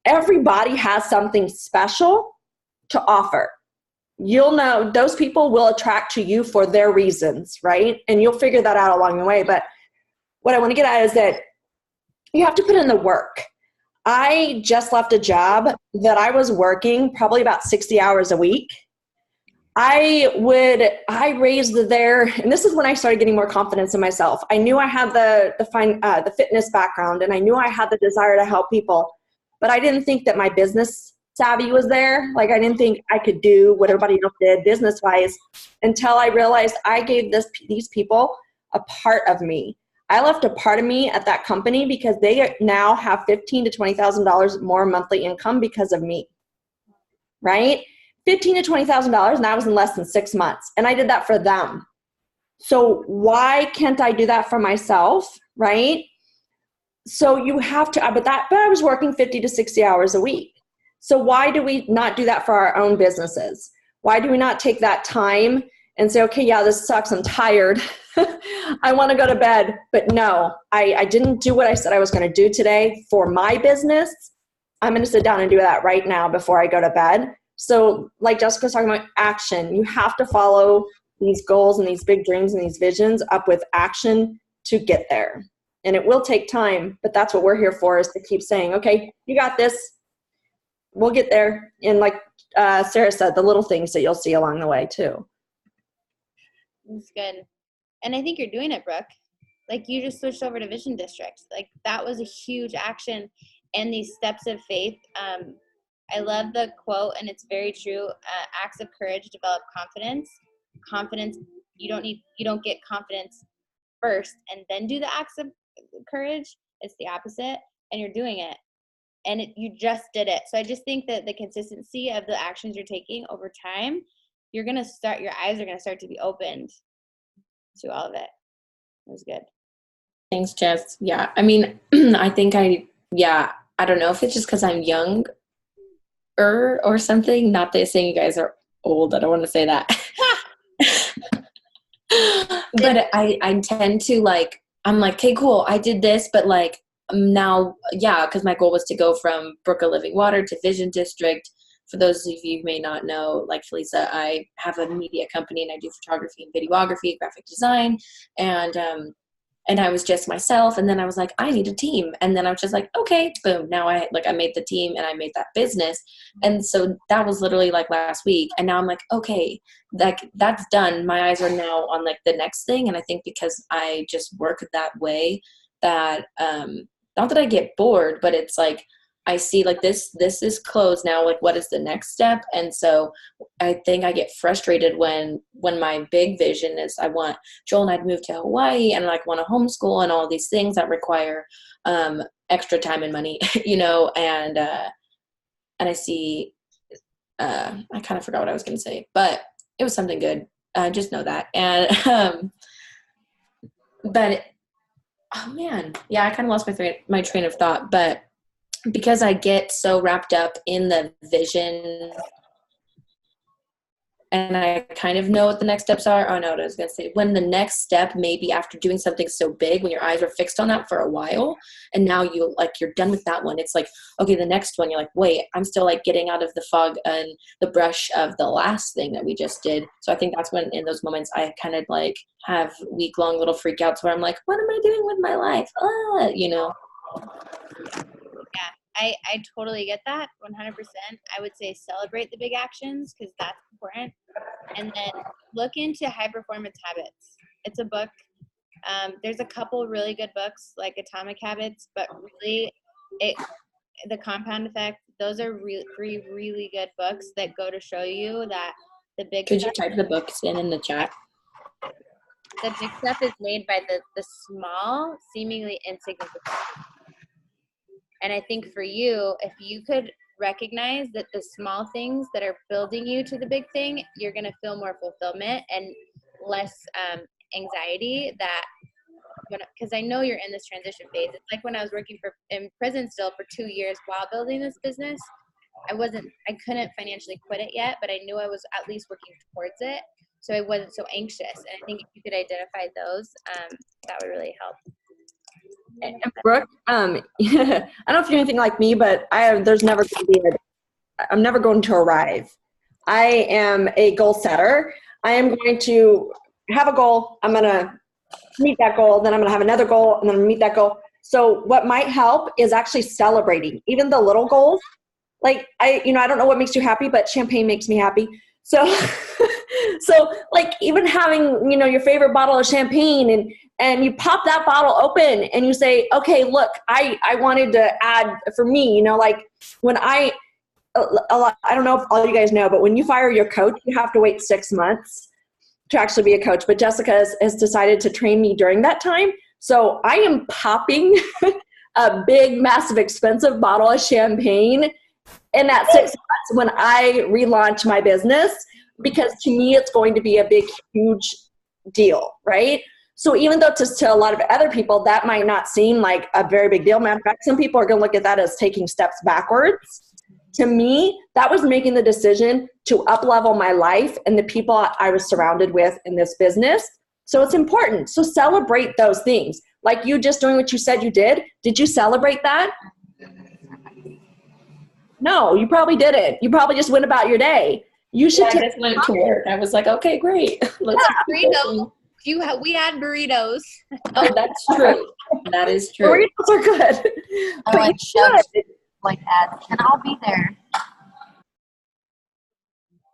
Everybody has something special to offer. You'll know those people will attract to you for their reasons, right? And you'll figure that out along the way. But what I want to get at is that you have to put in the work. I just left a job that I was working probably about 60 hours a week. I raised there, and this is when I started getting more confidence in myself. I knew I had the fitness background, and I knew I had the desire to help people, but I didn't think that my business savvy was there. Like, I didn't think I could do what everybody else did business-wise until I realized I gave these people a part of me. I left a part of me at that company because they now have $15,000 to $20,000 more monthly income because of me, right? $15,000 to $20,000, and that was in less than 6 months. And I did that for them. So why can't I do that for myself, right? So you have to, but I was working 50 to 60 hours a week. So why do we not do that for our own businesses? Why do we not take that time and say, okay, yeah, this sucks, I'm tired. I want to go to bed. But no, I didn't do what I said I was going to do today for my business. I'm going to sit down and do that right now before I go to bed. So like Jessica was talking about action, you have to follow these goals and these big dreams and these visions up with action to get there. And it will take time, but that's what we're here for, is to keep saying, okay, you got this. We'll get there. And like Sarah said, the little things that you'll see along the way too. That's good. And I think you're doing it, Brooke. Like, you just switched over to Vision District. Like, that was a huge action. And these steps of faith, I love the quote, and it's very true. Acts of courage develop confidence. You don't get confidence first and then do the acts of courage. It's the opposite, and you're doing it. And you just did it. So I just think that the consistency of the actions you're taking over time, your eyes are going to start to be opened to all of it. It was good. Thanks, Jess. Yeah. I mean, I think I don't know if it's just because I'm young or something. Not that saying you guys are old. I don't want to say that. But I tend to I'm like, okay, cool. I did this, but now, because my goal was to go from Brook of Living Water to Vision District. For those of you who may not know, like Felisa, I have a media company and I do photography and videography, graphic design, and I was just myself. And then I was like, I need a team. And then I was just like, okay, boom. Now I made the team and I made that business. And so that was literally last week. And now I'm like, okay, that's done. My eyes are now on the next thing. And I think because I just work that way that, not that I get bored, but it's I see this is closed now. What is the next step? And so I think I get frustrated when my big vision is I want Joel and I to move to Hawaii and want to homeschool and all these things that require extra time and money, and I see I kind of forgot what I was going to say, but it was something good. Just know that. And, but, oh man, yeah, I kind of lost my train of thought, but because I get so wrapped up in the vision and I kind of know what the next steps are. Oh no, what I was going to say, when the next step, maybe after doing something so big, when your eyes were fixed on that for a while, and now you're done with that one. It's like, okay, the next one, you're like, wait, I'm still like getting out of the fog and the brush of the last thing that we just did. So I think that's when in those moments I kind of like have week-long little freakouts where I'm like, what am I doing with my life? I totally get that 100%. I would say celebrate the big actions because that's important. And then look into High Performance Habits. It's a book. There's a couple really good books like Atomic Habits, but really the Compound Effect, those are three really good books that go to show you that the big Could stuff, you type the books in the chat? the big stuff is made by the small, seemingly insignificant. And I think for you, if you could recognize that the small things that are building you to the big thing, you're going to feel more fulfillment and less anxiety because I know you're in this transition phase. It's like when I was working in prison still for 2 years while building this business. I couldn't financially quit it yet, but I knew I was at least working towards it. So I wasn't so anxious. And I think if you could identify those, that would really help. And Brooke, I don't know if you're anything like me, but there's never going to be I'm never going to arrive. I am a goal setter. I am going to have a goal. I'm going to meet that goal. Then I'm going to have another goal and then meet that goal. So what might help is actually celebrating even the little goals. Like I don't know what makes you happy, but champagne makes me happy. So, so like even having, your favorite bottle of champagne and you pop that bottle open and you say, okay, look, I wanted to add for me, like when I don't know if all you guys know, but when you fire your coach, you have to wait 6 months to actually be a coach. But Jessica has decided to train me during that time. So I am popping a big, massive, expensive bottle of champagne in that 6 months when I relaunch my business, because to me, it's going to be a big, huge deal, right? So even though to a lot of other people, that might not seem like a very big deal. Matter of fact, some people are going to look at that as taking steps backwards. To me, that was making the decision to up-level my life and the people I was surrounded with in this business. So it's important. So celebrate those things. Like you just doing what you said you did. Did you celebrate that? No, you probably didn't. You probably just went about your day. You should I just went to work. I was like, okay, great. Burritos. We had burritos. Oh, that's true. That is true. Burritos are good. I like that, and I'll be there.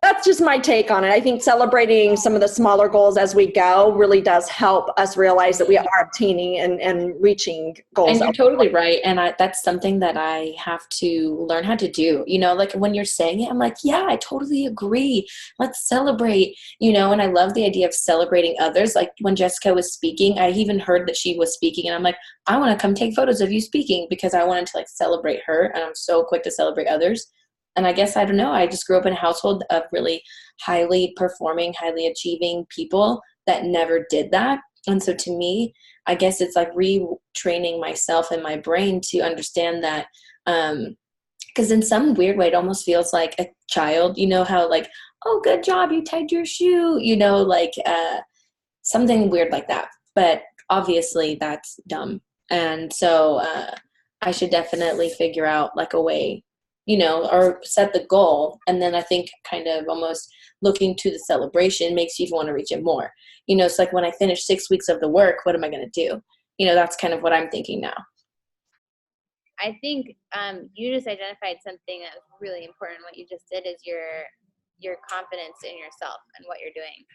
That's just my take on it. I think celebrating some of the smaller goals as we go really does help us realize that we are obtaining and reaching goals. And you're totally right. And that's something that I have to learn how to do. Like when you're saying it, I'm like, yeah, I totally agree. Let's celebrate, and I love the idea of celebrating others. Like when Jessica was speaking, I even heard that she was speaking and I'm like, I want to come take photos of you speaking because I wanted to like celebrate her. And I'm so quick to celebrate others. And I guess, I don't know, I just grew up in a household of really highly performing, highly achieving people that never did that. And so to me, I guess it's like retraining myself and my brain to understand that, because in some weird way, it almost feels like a child, how like, oh, good job, you tied your shoe, something weird like that. But obviously that's dumb. And so I should definitely figure out like a way, or set the goal. And then I think kind of almost looking to the celebration makes you want to reach it more. It's like when I finish 6 weeks of the work, what am I going to do? That's kind of what I'm thinking now. I think you just identified something that was really important. What you just did is your confidence in yourself and what you're doing.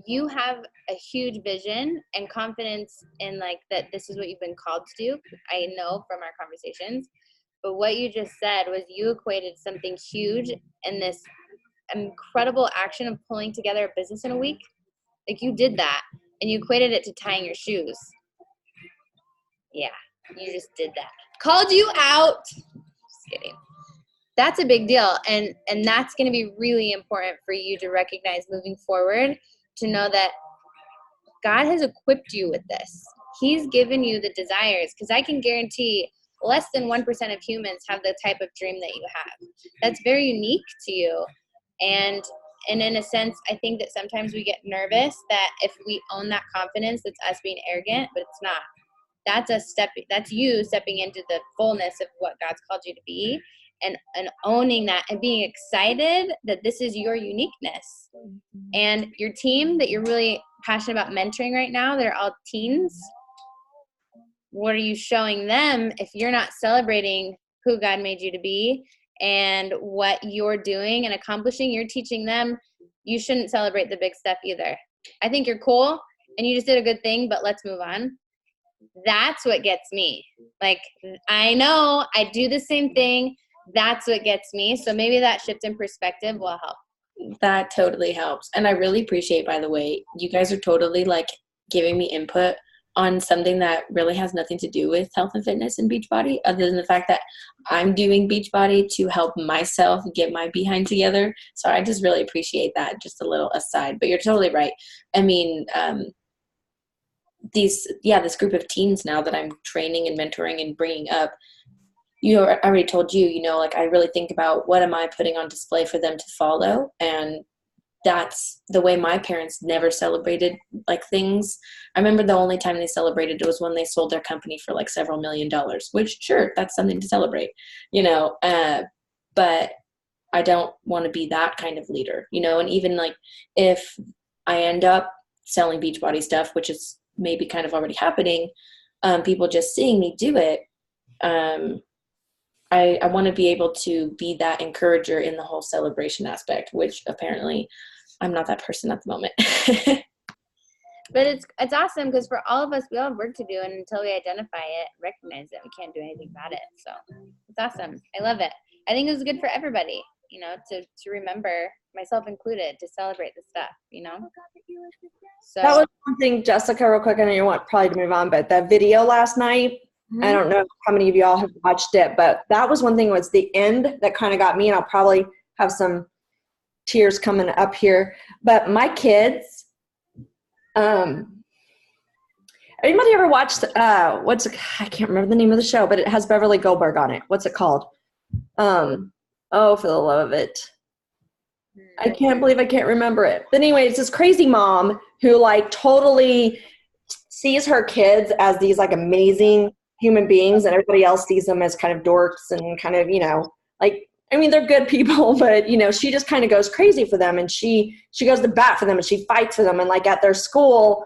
You have a huge vision and confidence in like that this is what you've been called to do. I know from our conversations. But what you just said was you equated something huge in this incredible action of pulling together a business in a week. Like you did that and you equated it to tying your shoes. Yeah, you just did that. Called you out. Just kidding. That's a big deal. And that's going to be really important for you to recognize moving forward to know that God has equipped you with this. He's given you the desires, because I can guarantee less than 1% of humans have the type of dream that you have. That's very unique to you. And in a sense, I think that sometimes we get nervous that if we own that confidence, it's us being arrogant, but it's not. That's you stepping into the fullness of what God's called you to be, and owning that and being excited that this is your uniqueness. And your team that you're really passionate about mentoring right now, they're all teens. What are you showing them if you're not celebrating who God made you to be and what you're doing and accomplishing? You're teaching them you shouldn't celebrate the big stuff either. I think you're cool and you just did a good thing, but let's move on. That's what gets me. Like, I know I do the same thing. That's what gets me. So maybe that shift in perspective will help. That totally helps. And I really appreciate, by the way, you guys are totally like giving me input on something that really has nothing to do with health and fitness and Beachbody, other than the fact that I'm doing Beachbody to help myself get my behind together. So I just really appreciate that. Just a little aside, but you're totally right. I mean, this group of teens now that I'm training and mentoring and bringing up, I already told you, like I really think about what am I putting on display for them to follow. And that's the way my parents never celebrated like things. I remember the only time they celebrated was when they sold their company for like several $1 million, which sure, that's something to celebrate, but I don't want to be that kind of leader, and even like if I end up selling Beachbody stuff, which is maybe kind of already happening, people just seeing me do it. I want to be able to be that encourager in the whole celebration aspect, which apparently I'm not that person at the moment. But it's awesome because for all of us, we all have work to do, and until we identify it, recognize it, we can't do anything about it. So it's awesome. I love it. I think it was good for everybody, to remember, myself included, to celebrate the stuff, So That was one thing, Jessica, real quick. I know you want probably to move on, but that video last night, I don't know how many of y'all have watched it, but that was one thing, was the end that kind of got me, and I'll probably have some tears coming up here. But my kids, anybody ever watched, I can't remember the name of the show, but it has Beverly Goldberg on it. What's it called? For the love of it. I can't believe I can't remember it. But anyway, it's this crazy mom who like totally sees her kids as these like amazing human beings, and everybody else sees them as kind of dorks and kind of, they're good people, but she just kind of goes crazy for them, and she goes to bat for them, and she fights for them, and like at their school,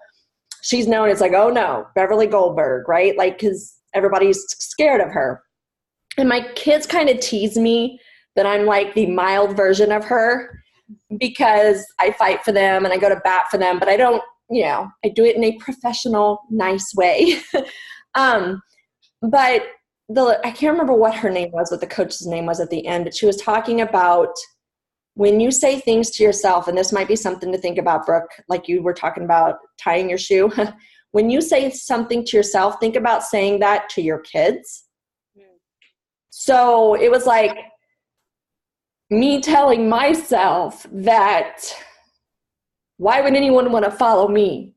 she's known as like, oh no, Beverly Goldberg, right? Like, because everybody's scared of her. And my kids kind of tease me that I'm like the mild version of her because I fight for them and I go to bat for them, but I don't, I do it in a professional, nice way. But I can't remember what her name was, what the coach's name was at the end, but she was talking about when you say things to yourself, and this might be something to think about, Brooke, like you were talking about tying your shoe. When you say something to yourself, think about saying that to your kids. So it was like me telling myself that, why would anyone want to follow me?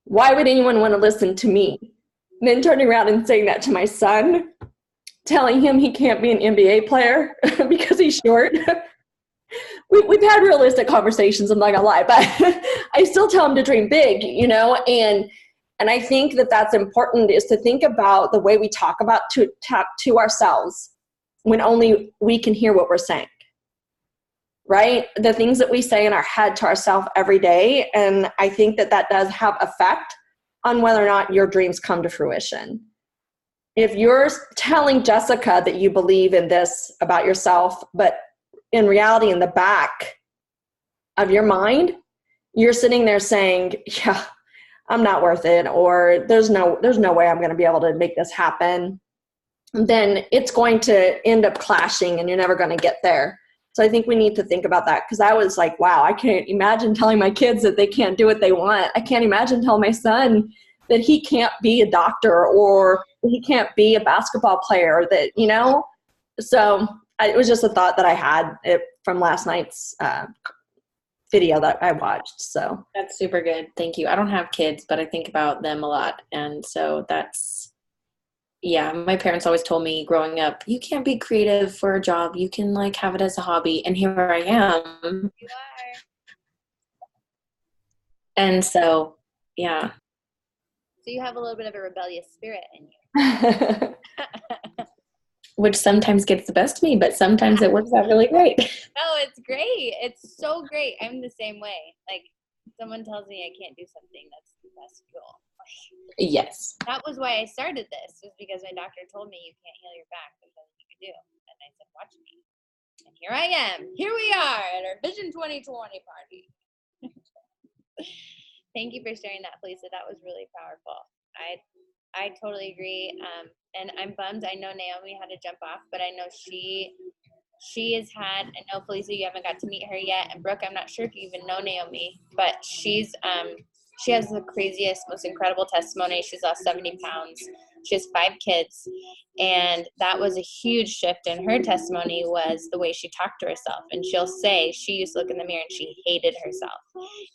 Why would anyone want to listen to me? And then turning around and saying that to my son, telling him he can't be an NBA player because he's short. We've had realistic conversations, I'm not gonna lie, but I still tell him to dream big, and I think that that's important, is to think about the way we talk to ourselves when only we can hear what we're saying, right? The things that we say in our head to ourselves every day, and I think that does have effect on whether or not your dreams come to fruition. If you're telling Jessica that you believe in this about yourself, but in reality, in the back of your mind, you're sitting there saying, yeah, I'm not worth it, or there's no way I'm going to be able to make this happen, then it's going to end up clashing and you're never going to get there. So I think we need to think about that, because I was like, wow, I can't imagine telling my kids that they can't do what they want. I can't imagine telling my son that he can't be a doctor or he can't be a basketball player, that, So it was just a thought that I had from last night's video that I watched. So That's super good. Thank you. I don't have kids, but I think about them a lot. And so yeah, my parents always told me growing up, you can't be creative for a job. You can like have it as a hobby. And here I am. You are. And so, yeah. So you have a little bit of a rebellious spirit in you. Which sometimes gets the best of me, but sometimes it works out really great. No, it's great. It's so great. I'm the same way. Like, someone tells me I can't do something, that's cool. Yes. That was why I started this, was because my doctor told me you can't heal your back. There's nothing you can do. And I said, watch me. And here I am. Here we are at our Vision 2020 party. Thank you for sharing that, Felicia. That was really powerful. I totally agree. And I'm bummed. I know Naomi had to jump off, but I know she has had, I know Felicia, you haven't got to meet her yet. And Brooke, I'm not sure if you even know Naomi, but she has the craziest, most incredible testimony. She's lost 70 pounds. She has 5 kids. And that was a huge shift in her testimony, was the way she talked to herself. And she'll say she used to look in the mirror and she hated herself.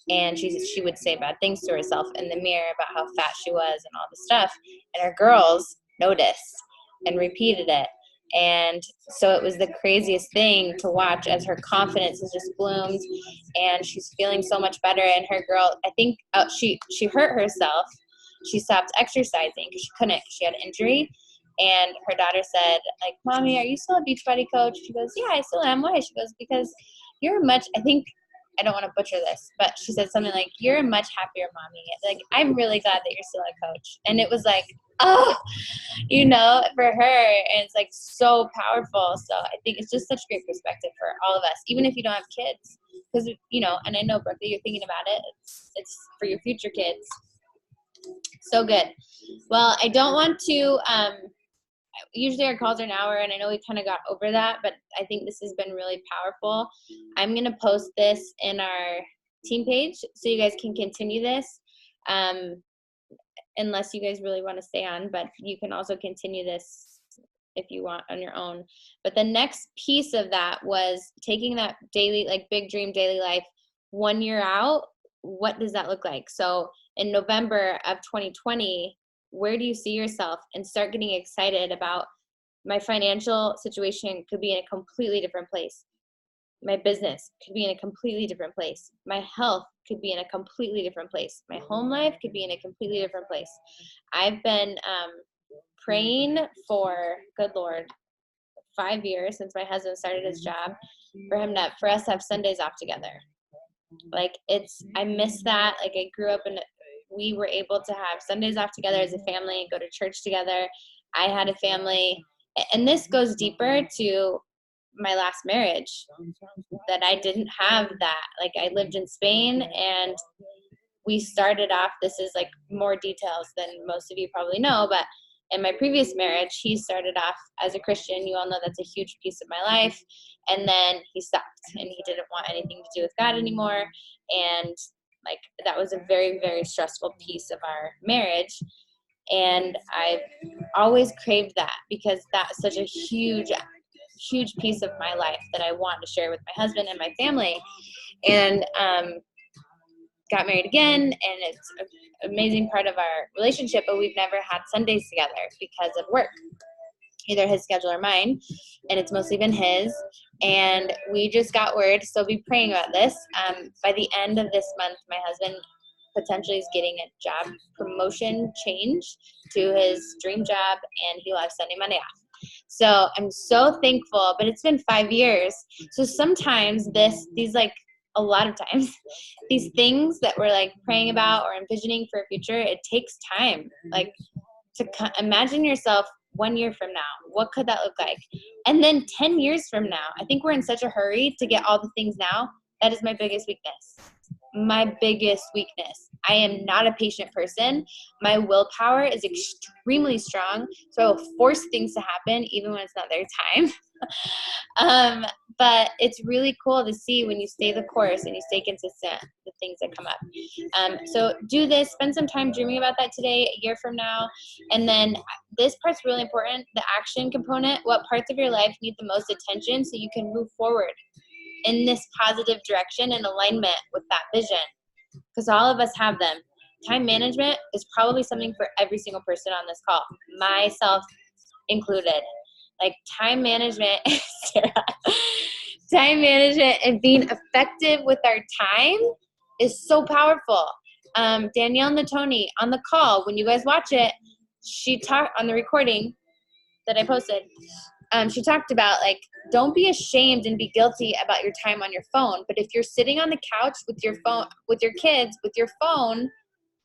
And she would say bad things to herself in the mirror about how fat she was and all the stuff. And her girls noticed and repeated it. And so it was the craziest thing to watch as her confidence has just bloomed and she's feeling so much better. And her girl, I think she hurt herself. She stopped exercising because she couldn't, because she had an injury. And her daughter said, like, Mommy, are you still a Beachbody coach? She goes, yeah, I still am. Why? She goes, because you're much, I think, I don't want to butcher this, but she said something like, you're a much happier mommy. Like, I'm really glad that you're still a coach. And it was like, oh, for her. And it's like so powerful. So I think it's just such great perspective for all of us, even if you don't have kids. Because, and I know, Brooke, that you're thinking about it. It's for your future kids. So good. Well, I don't want to, usually our calls are an hour, and I know we kind of got over that, but I think this has been really powerful. I'm going to post this in our team page so you guys can continue this, unless you guys really want to stay on, but you can also continue this if you want on your own. But the next piece of that was taking that daily, like big dream daily life 1 year out. What does that look like? So in November of 2020, where do you see yourself? And start getting excited about, my financial situation could be in a completely different place. My business could be in a completely different place. My health could be in a completely different place. My home life could be in a completely different place. I've been praying for, good Lord, 5 years since my husband started his job, for us to have Sundays off together. Like, I miss that. Like, I grew up we were able to have Sundays off together as a family and go to church together. I had a family, and this goes deeper to my last marriage, that I didn't have that. Like, I lived in Spain, and we started off, this is like more details than most of you probably know, but in my previous marriage, he started off as a Christian. You all know that's a huge piece of my life. And then he stopped, and he didn't want anything to do with God anymore. And like, that was a very, very stressful piece of our marriage. And I've always craved that, because that's such a huge, huge piece of my life that I want to share with my husband and my family. And got married again, and it's an amazing part of our relationship, but we've never had Sundays together because of work, either his schedule or mine, and it's mostly been his. And we just got word, so be praying about this. By the end of this month, my husband potentially is getting a job promotion change to his dream job, and he'll have Sunday, Monday off. So I'm so thankful, but it's been 5 years. So sometimes these like, a lot of times, these things that we're like praying about or envisioning for a future, it takes time. Like, to imagine yourself 1 year from now, what could that look like? And then 10 years from now, I think we're in such a hurry to get all the things now. That is my biggest weakness. My biggest weakness. I am not a patient person. My willpower is extremely strong, so I will force things to happen even when it's not their time. But it's really cool to see when you stay the course and you stay consistent, the things that come up. So do this, spend some time dreaming about that today, a year from now. And then this part's really important, the action component. What parts of your life need the most attention so you can move forward? in this positive direction in alignment with that vision, because all of us have them. Time management is probably something for every single person on this call, myself included. Like time management, Sarah, time management and being effective with our time is so powerful. Danielle Natoni on the call, when you guys watch it, she talked on the recording that I posted. She talked about, like, don't be ashamed and be guilty about your time on your phone. But if you're sitting on the couch with your phone, with your kids, with your phone,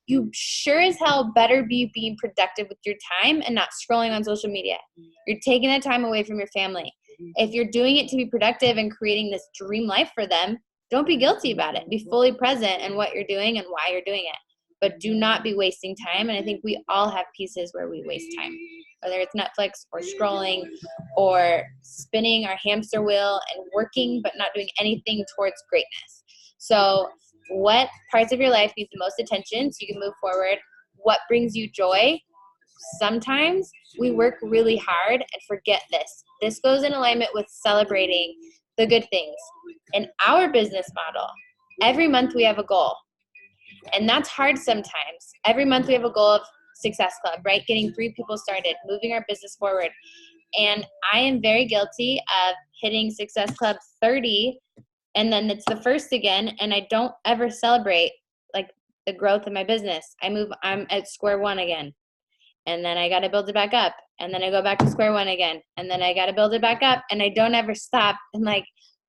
you sure as hell better be being productive with your time and not scrolling on social media. You're taking that time away from your family. If you're doing it to be productive and creating this dream life for them, don't be guilty about it. Be fully present in what you're doing and why you're doing it. But do not be wasting time. And I think we all have pieces where we waste time, whether it's Netflix or scrolling or spinning our hamster wheel and working but not doing anything towards greatness. So what parts of your life need the most attention so you can move forward? What brings you joy? Sometimes we work really hard and forget this. This goes in alignment with celebrating the good things. In our business model, every month we have a goal. And that's hard sometimes. Every month we have a goal of Success Club, right? Getting 3 people started, moving our business forward. And I am very guilty of hitting Success Club 30, and then it's the first again, and I don't ever celebrate like the growth of my business. I'm at square one again. And then I got to build it back up. And then I go back to square one again. And then I got to build it back up. And I don't ever stop. And like,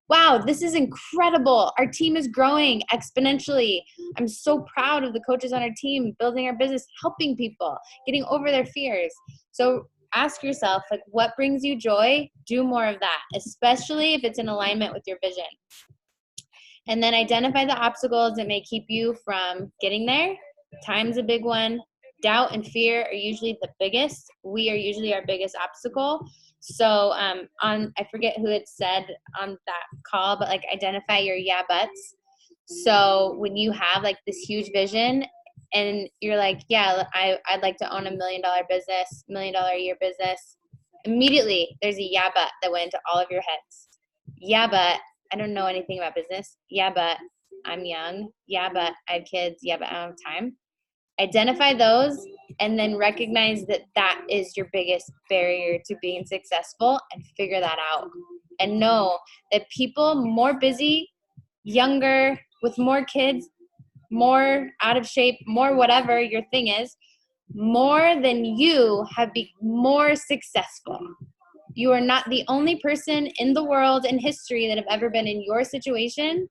wow, this is incredible. Our team is growing exponentially. I'm so proud of the coaches on our team, building our business, helping people, getting over their fears. So ask yourself, like, what brings you joy? Do more of that, especially if it's in alignment with your vision. And then identify the obstacles that may keep you from getting there. Time's a big one. Doubt and fear are usually the biggest. We are usually our biggest obstacle. So I forget who it said on that call, but like identify your yeah buts. So when you have like this huge vision and you're like, yeah, I'd like to own $1 million business, $1 million a year business, immediately there's a yeah but that went into all of your heads. Yeah, but I don't know anything about business. Yeah, but I'm young. Yeah, but I have kids. Yeah, but I don't have time. Identify those and then recognize that that is your biggest barrier to being successful and figure that out. And know that people more busy, younger, with more kids, more out of shape, more whatever your thing is, more than you have been more successful. You are not the only person in the world in history that have ever been in your situation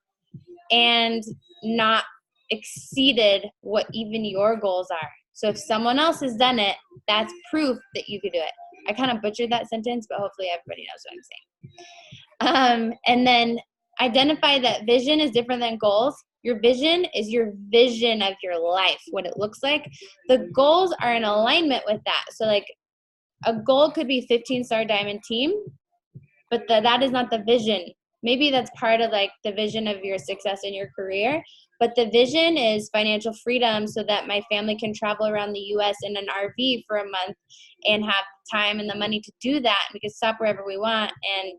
and not exceeded what even your goals are. So if someone else has done it, that's proof that you could do it. I kind of butchered that sentence, but hopefully everybody knows what I'm saying. And then identify that vision is different than goals. Your vision is your vision of your life, what it looks like. The goals are in alignment with that. So like a goal could be 15-star diamond team, but that is not the vision. Maybe that's part of like the vision of your success in your career, but the vision is financial freedom so that my family can travel around the US in an RV for a month and have time and the money to do that. We can stop wherever we want. And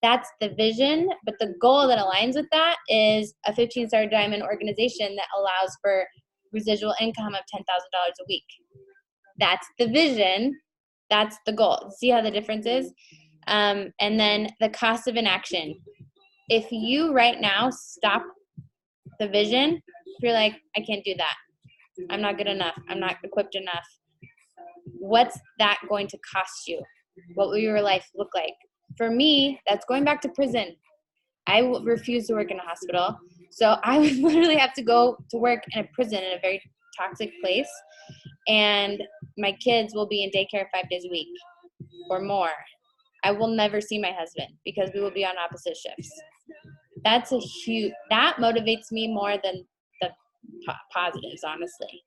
that's the vision. But the goal that aligns with that is a 15-star diamond organization that allows for residual income of $10,000 a week. That's the vision. That's the goal. See how the difference is? And then the cost of inaction. If you right now stop the vision, if you're like, I can't do that, I'm not good enough, I'm not equipped enough, what's that going to cost you? What will your life look like? For me, that's going back to prison. I refuse to work in a hospital. So I would literally have to go to work in a prison in a very toxic place. And my kids will be in daycare 5 days a week or more. I will never see my husband because we will be on opposite shifts. That motivates me more than the positives, honestly.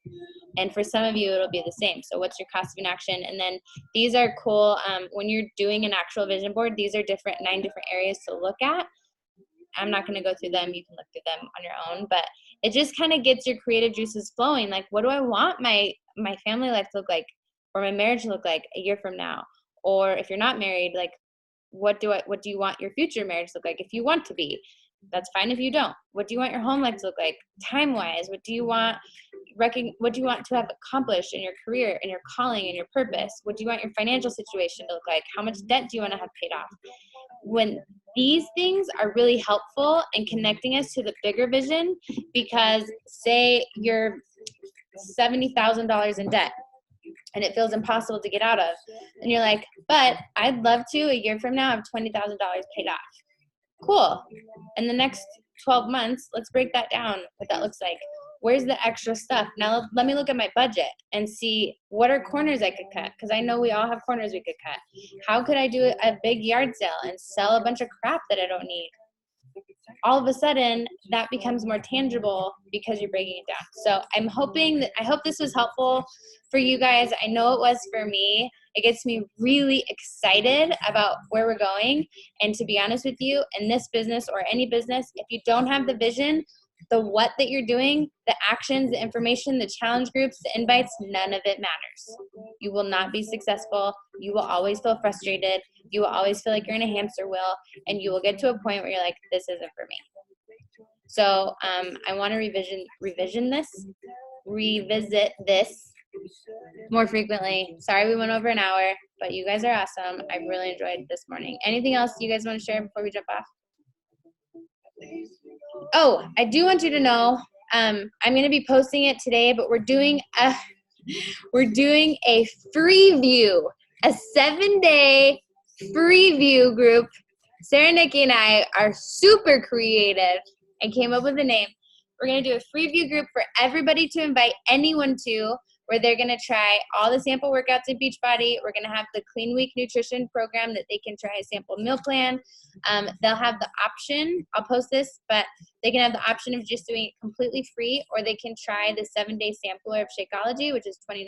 And for some of you, it'll be the same. So what's your cost of inaction? And then these are cool. When you're doing an actual vision board, these are 9 different areas to look at. I'm not going to go through them. You can look through them on your own, but it just kind of gets your creative juices flowing. Like, what do I want my family life to look like, or my marriage to look like a year from now? Or if you're not married, like, what do you want your future marriage to look like if you want to be? That's fine if you don't. What do you want your home life to look like time-wise? What do you want to have accomplished in your career, in your calling, in your purpose? What do you want your financial situation to look like? How much debt do you want to have paid off? When these things are really helpful in connecting us to the bigger vision, because say you're $70,000 in debt and it feels impossible to get out of, and you're like, but I'd love to a year from now have $20,000 paid off. Cool. In the next 12 months, let's break that down, what that looks like. Where's the extra stuff? Now let me look at my budget and see what are corners I could cut, because I know we all have corners we could cut. How could I do a big yard sale and sell a bunch of crap that I don't need? All of a sudden, that becomes more tangible because you're breaking it down. So I hope this was helpful for you guys. I know it was for me. It gets me really excited about where we're going. And to be honest with you, in this business or any business, if you don't have the vision, the what that you're doing, the actions, the information, the challenge groups, the invites, none of it matters. You will not be successful. You will always feel frustrated. You will always feel like you're in a hamster wheel, and you will get to a point where you're like, this isn't for me. So I want to revisit this more frequently. Sorry we went over an hour, but you guys are awesome. I really enjoyed this morning. Anything else you guys want to share before we jump off? Oh, I do want you to know, I'm going to be posting it today, but we're doing a free view, a 7-day free view group. Sarah, Nikki, and I are super creative and came up with a name. We're going to do a free view group for everybody to invite anyone to, where they're going to try all the sample workouts at Beachbody. We're going to have the Clean Week nutrition program that they can try a sample meal plan. They'll have the option, I'll post this, but they can have the option of just doing it completely free, or they can try the 7-day sampler of Shakeology, which is $29.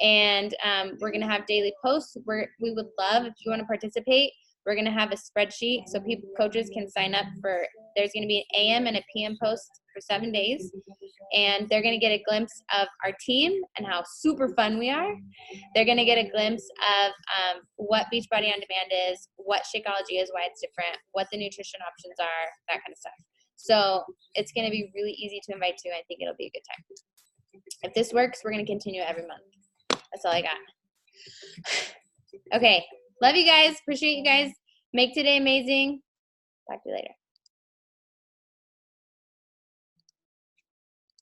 And we're going to have daily posts. We would love, if you want to participate, we're going to have a spreadsheet so coaches can sign up for, there's going to be an AM and a PM post for 7 days. And they're going to get a glimpse of our team and how super fun we are. They're going to get a glimpse of what Beachbody On Demand is, what Shakeology is, why it's different, what the nutrition options are, that kind of stuff. So it's going to be really easy to invite to. I think it'll be a good time. If this works, we're going to continue every month. That's all I got. Okay. Love you guys. Appreciate you guys. Make today amazing. Talk to you later.